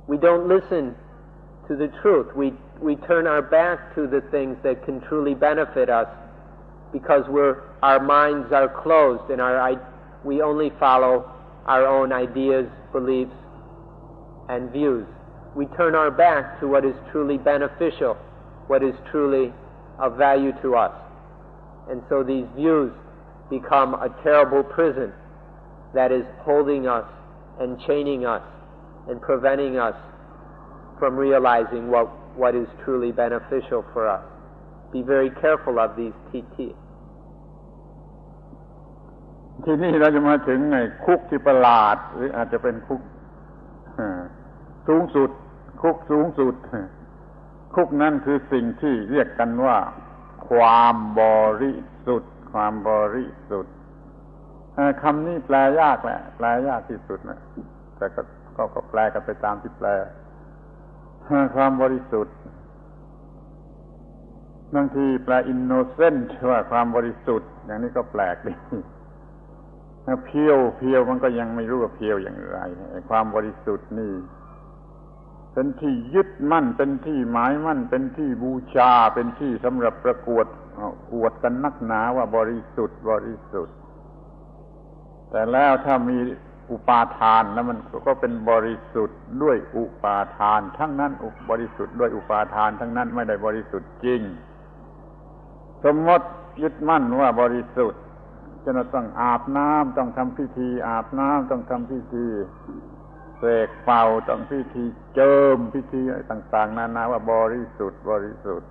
Speaker 2: we don't listen to the truth. We turn our back to the things that can truly benefit us, because our minds are closed and we only follow our own ideas, beliefs, and views. We turn our back to what is truly beneficial, what is truly of value to us. And so these views become a terrible prison that is holding us and chaining us and preventing us from realizing what is truly beneficial for us. Be very careful of these titi.
Speaker 1: ทีนี้เราจะมาถึงไอ้คุกที่ประหลาดหรืออาจจะเป็นคุกสูงสุดคุกสูงสุดคุกนั่นคือสิ่งที่เรียกกันว่าความบริสุทธิ์ความบริสุทธิ์คำนี้แปลยากแหละแปลยากที่สุดนะแต่ก็แปลกันไปตามที่แปลความบริสุทธิ์บางทีแปล innocent ว่าความบริสุทธิ์อย่างนี้ก็แปลกดีเพียวมันก็ยังไม่รู้ว่าเพียวอย่างไรความบริสุทธิ์นี่เป็นที่ยึดมั่นเป็นที่หมายมั่นเป็นที่บูชาเป็นที่สำหรับประกวดอวดกันนักหนาว่าบริสุทธิ์บริสุทธิ์แต่แล้วถ้ามีอุปาทานแล้วมันก็เป็นบริสุทธิ์ด้วยอุปาทานทั้งนั้นบริสุทธิ์ด้วยอุปาทานทั้งนั้นไม่ได้บริสุทธิ์จริงสมมติยึดมั่นว่าบริสุทธิ์จะต้องอาบน้ำต้องทำพิธีอาบน้ำต้องทำพิธีเสกเป่าต้องพิธีเจิมพิธีอะไรต่างๆนานาว่าบริสุทธิ์บริสุทธิ์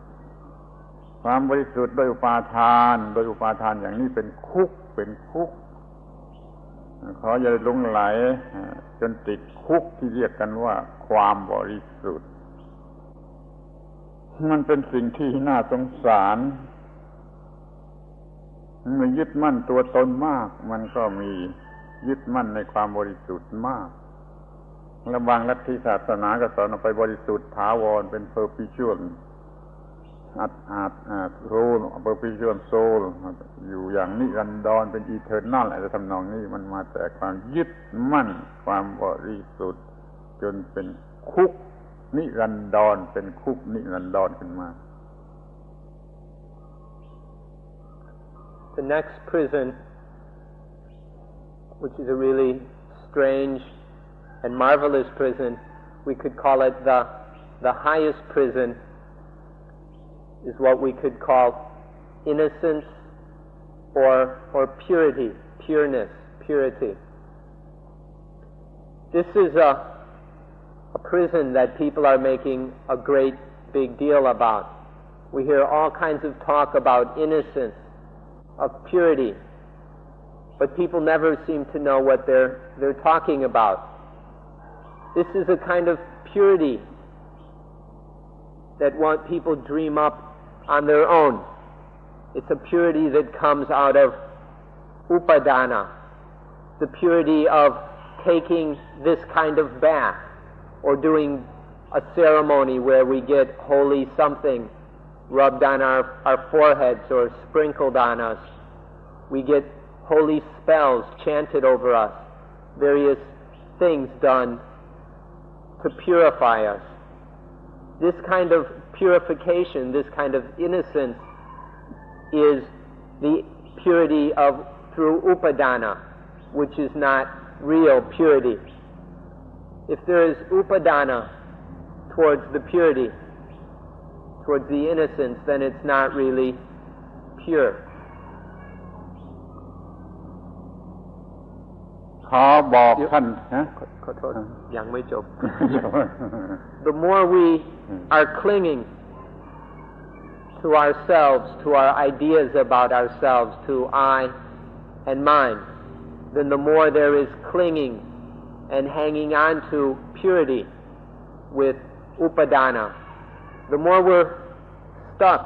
Speaker 1: ความบริสุทธิ์โดยอุปาทานอย่างนี้เป็นคุกขออย่าหลงไหลจนติดคุกที่เรียกกันว่าความบริสุทธิ์มันเป็นสิ่งที่น่าสงสารเมื่อยึดมั่นตัวตนมากมันก็มียึดมั่นในความบริสุทธิ์มากและบางลัทธิศาสนาก็สอนเอาไปบริสุทธิ์ถาวรเป็น perpetual perpetual soul อยู่อย่างนิรันดรเป็น eternal อะไรทำนองนี้มันมาแต่ความยึดมั่นความบริสุทธิ์จนเป็นคุกนิรันดรเป็นคุกนิรันดรขึ้นมา
Speaker 2: The next prison, which is a really strange and marvelous prison, we could call it the highest prison, is what we could call innocence or purity, purity. This is a prison that people are making a great big deal about. We hear all kinds of talk about innocence, of purity, but people never seem to know what they're talking about. This is a kind of purity that people dream up on their own. It's a purity that comes out of upadana, the purity of taking this kind of bath or doing a ceremony where we get holy something rubbed on our foreheads or sprinkled on us. We get holy spells chanted over us, various things done to purify us. This kind of purification, this kind of innocence is the purity through upadana, which is not real purity. If there is upadana towards the purity, towards the innocence, then it's not really pure.
Speaker 1: ขอบอกท่าน
Speaker 2: ขอโทษยังไม่จบ The more we are clinging to ourselves, to our ideas about ourselves, to I and mine, then the more there is clinging and hanging on to purity with upadana. The more we're stuck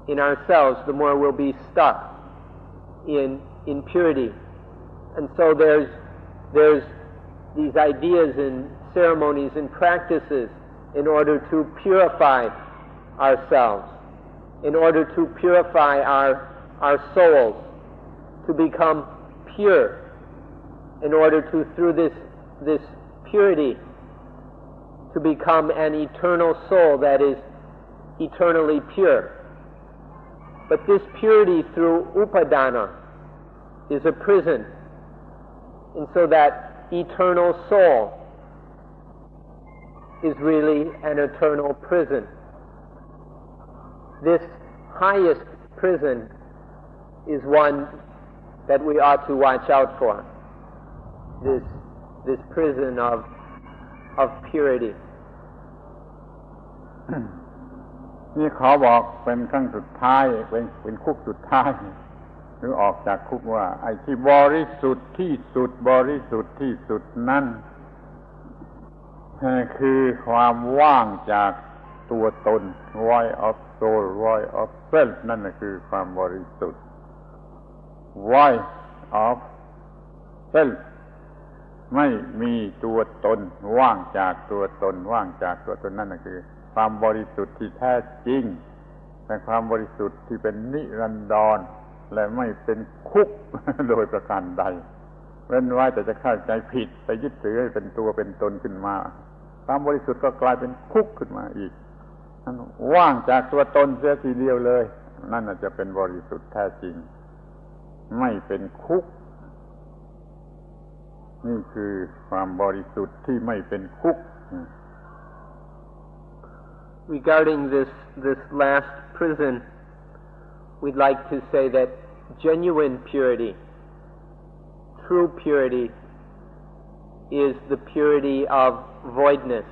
Speaker 2: in ourselves, the more we'll be stuck in purity. And so there's these ideas and ceremonies and practices in order to purify ourselves, in order to purify our souls, to become pure, in order to, through this purity, to become an eternal soul that is eternally pure. But this purity through upadana is a prison, and so that eternal soul is really an eternal prison. This highest prison is one that we ought to watch out for, this prison of purity.
Speaker 1: นี่ขอบอกเป็นครั้งสุดท้ายเป็นคุกสุดท้ายหรือออกจากคุกว่าไอ้ที่บริสุทธิ์ที่สุดบริสุทธิ์ที่สุดนั่นคือความว่างจากตัวตน void of soul void of self นั่นคือความบริสุทธิ์ void of self ไม่มีตัวตนว่างจากตัวตนว่างจากตัวตนนั่นคือความบริสุทธิ์ที่แท้จริงแต่ความบริสุทธิ์ที่เป็นนิรันดรและไม่เป็นคุก โดยประการใดเว้นไว้แต่จะเข้าใจผิดไปยึดถือให้เป็นตัวเป็นตนขึ้นมาความบริสุทธิ์ก็กลายเป็นคุกขึ้นมาอีกนั่นว่างจากตัวตนเสียทีเดียวเลยนั่นจะเป็นบริสุทธิ์แท้จริงไม่เป็นคุกนี่คือความบริสุทธิ์ที่ไม่เป็นคุก
Speaker 2: Regarding this last prison, we'd like to say that genuine purity, true purity, is the purity of voidness,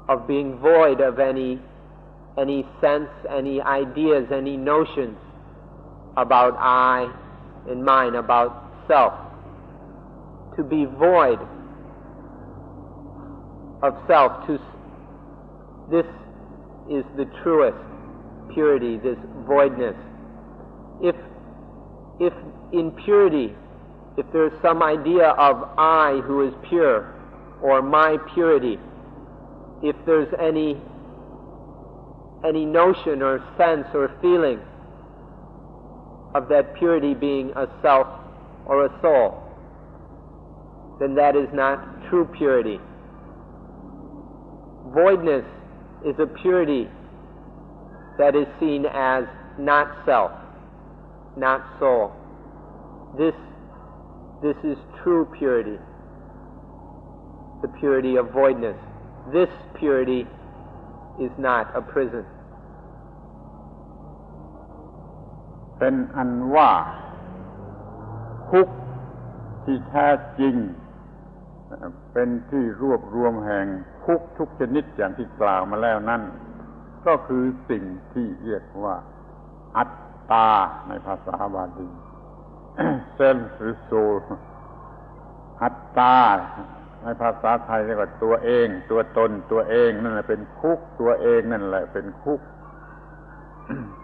Speaker 2: of being void of any sense, any ideas, any notions about I and mine, about self. To be void of self, this is the truest purity, this voidness. If in purity, if there's some idea of I who is pure, or my purity, if there's any notion or sense or feeling of that purity being a self or a soul, then that is not true purity. Voidness is a purity that is seen as not self, not soul. This is true purity, the purity of voidness. This purity is not a prison.
Speaker 1: เป็นอันว่าคุกที่แท้จริงเป็นที่รวบรวมแห่งคุกทุกชนิดอย่างที่กล่าวมาแล้วนั่นก็คือสิ่งที่เรียกว่าอัตตาในภาษาบาลี self หรือ soul อัตตาในภาษาไทยเรียกว่าตัวเองตัวตนตัวเองนั่นแหละเป็นคุกตัวเองนั่นแหละเป็นคุก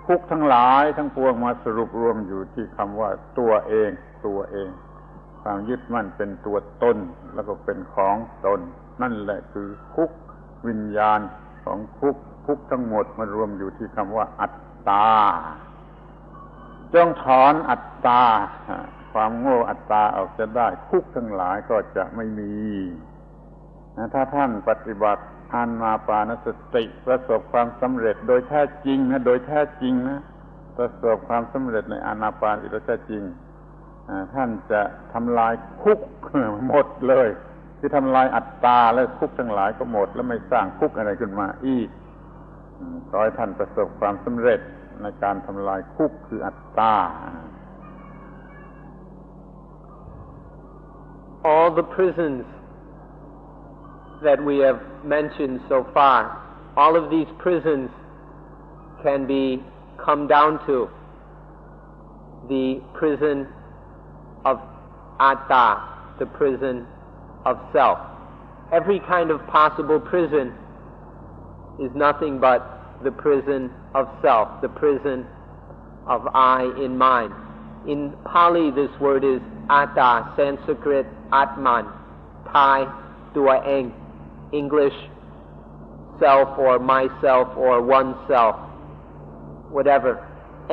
Speaker 1: คุกทั้งหลายทั้งปวงมาสรุปรวมอยู่ที่คำว่าตัวเองตัวเองความยึดมั่นเป็นตัวตนแล้วก็เป็นของตนนั่นแหละคือคุกวิญญาณของคุกทั้งหมดมารวมอยู่ที่คำว่าอัตตาจงถอนอัตตาความโง่อัตตาออกจะได้คุกทั้งหลายก็จะไม่มีถ้าท่านปฏิบัติอานาปานสติประสบความสำเร็จโดยแท้จริงนะโดยแท้จริงนะประสบความสำเร็จในอานาปานสติโดยแท้จริงท่านจะทำลายคุกหมดเลยที่ทำลายอัตตาและคุกทั้งหลายก็หมดแล้วไม่สร้างคุกอะไรขึ้นมาอีกขอให้ท่านประสบความสำเร็จในการทำลายคุกคืออัตตา
Speaker 2: All the prisons that we have mentioned so far, all of these prisons can be come down to the prison of atta, the prison of self. Every kind of possible prison is nothing but the prison of self, the prison of I in mind. In Pali, this word is atta, Sanskrit atman, Thai ตัวเอง English self or myself or oneself, whatever.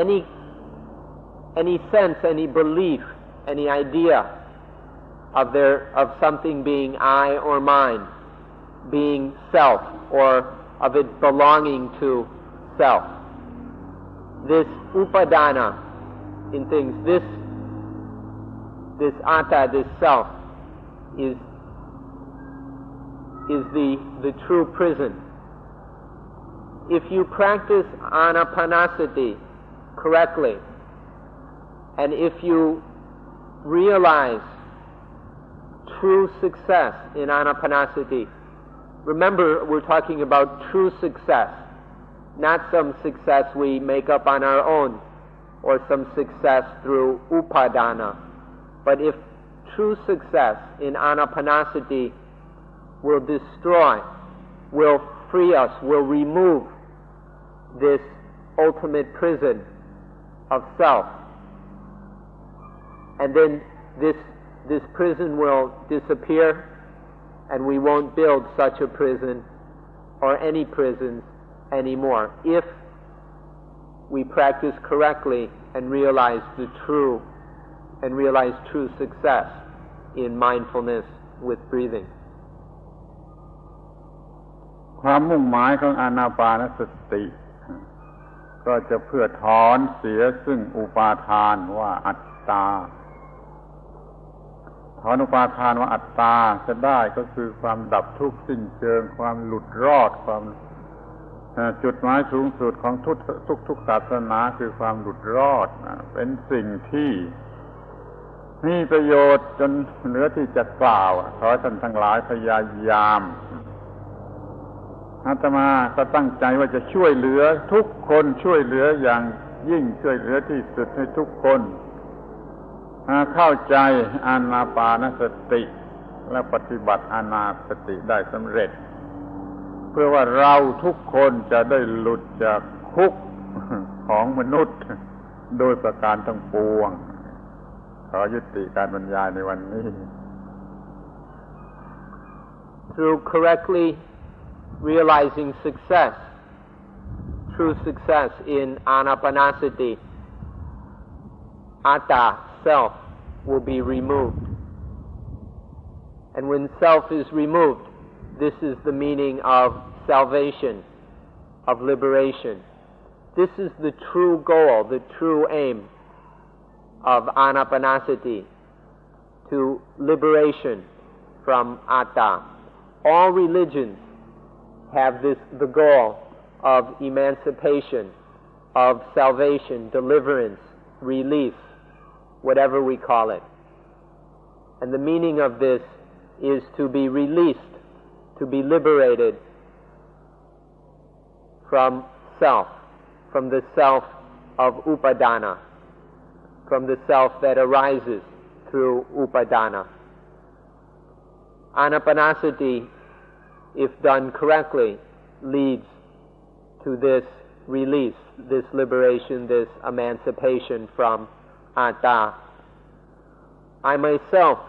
Speaker 2: Any sense, any belief, any idea of something being I or mine, being self, or of it belonging to self. This upadana in things, this atta, this self, is the true prison. If you practice anapanasati correctly, and if you realize true success in anapanasati, remember we're talking about true success, not some success we make up on our own or some success through upadana. But if true success in anapanasati will destroy, will free us, will remove this ultimate prison of self, and then this prison will disappear, and we won't build such a prison or any prisons anymore if we practice correctly and realize true success in mindfulness with breathing.
Speaker 1: ความมุ่งหมายของอานาปานสติก็จะเพื่อถอนเสียซึ่งอุปาทานว่าอัตตาถอนอุปาทานว่าอัตตาจะได้ก็คือความดับทุกข์สิ้นเชิงความหลุดรอดความจุดหมายสูงสุดของทุกศาสนาคือความหลุดรอดเป็นสิ่งที่มีประโยชน์จนเหลือที่จะกล่าวขอท่านทั้งหลายพยายามอาตมาก็ตั้งใจว่าจะช่วยเหลือทุกคนช่วยเหลืออย่างยิ่งช่วยเหลือที่สุดให้ทุกคนเข้าใจอานาปานสติและปฏิบัติอานาสติได้สำเร็จเพื่อว่าเราทุกคนจะได้หลุดจากคุกของมนุษย์โดยประการทั้งปวงขอยุติการบรรยายในวันนี้
Speaker 2: Through correctly realizing success, true success in anapanasati, atta, self, will be removed. And when self is removed, this is the meaning of salvation, of liberation. This is the true goal, the true aim of anapanasati, to liberation from atta. All religions have the goal of emancipation, of salvation, deliverance, release, whatever we call it. And the meaning of this is to be released, to be liberated from self, from the self of upadana, from the self that arises through upadana. Anapanasati, if done correctly, leads to this release, this liberation, this emancipation from atta. I myself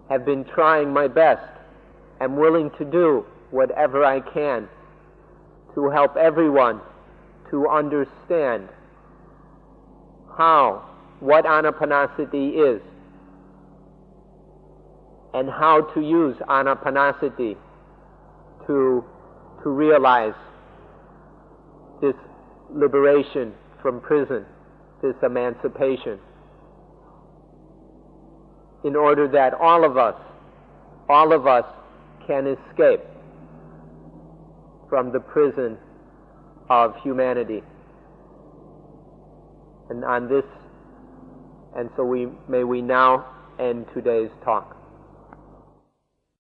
Speaker 2: have been trying my best, am willing to do whatever I can to help everyone to understand what anapanasati is, and how to use anapanasati to realize this liberation from prison, this emancipation, in order that all of us can escape from the prison of humanity. And so may we now end today's talk.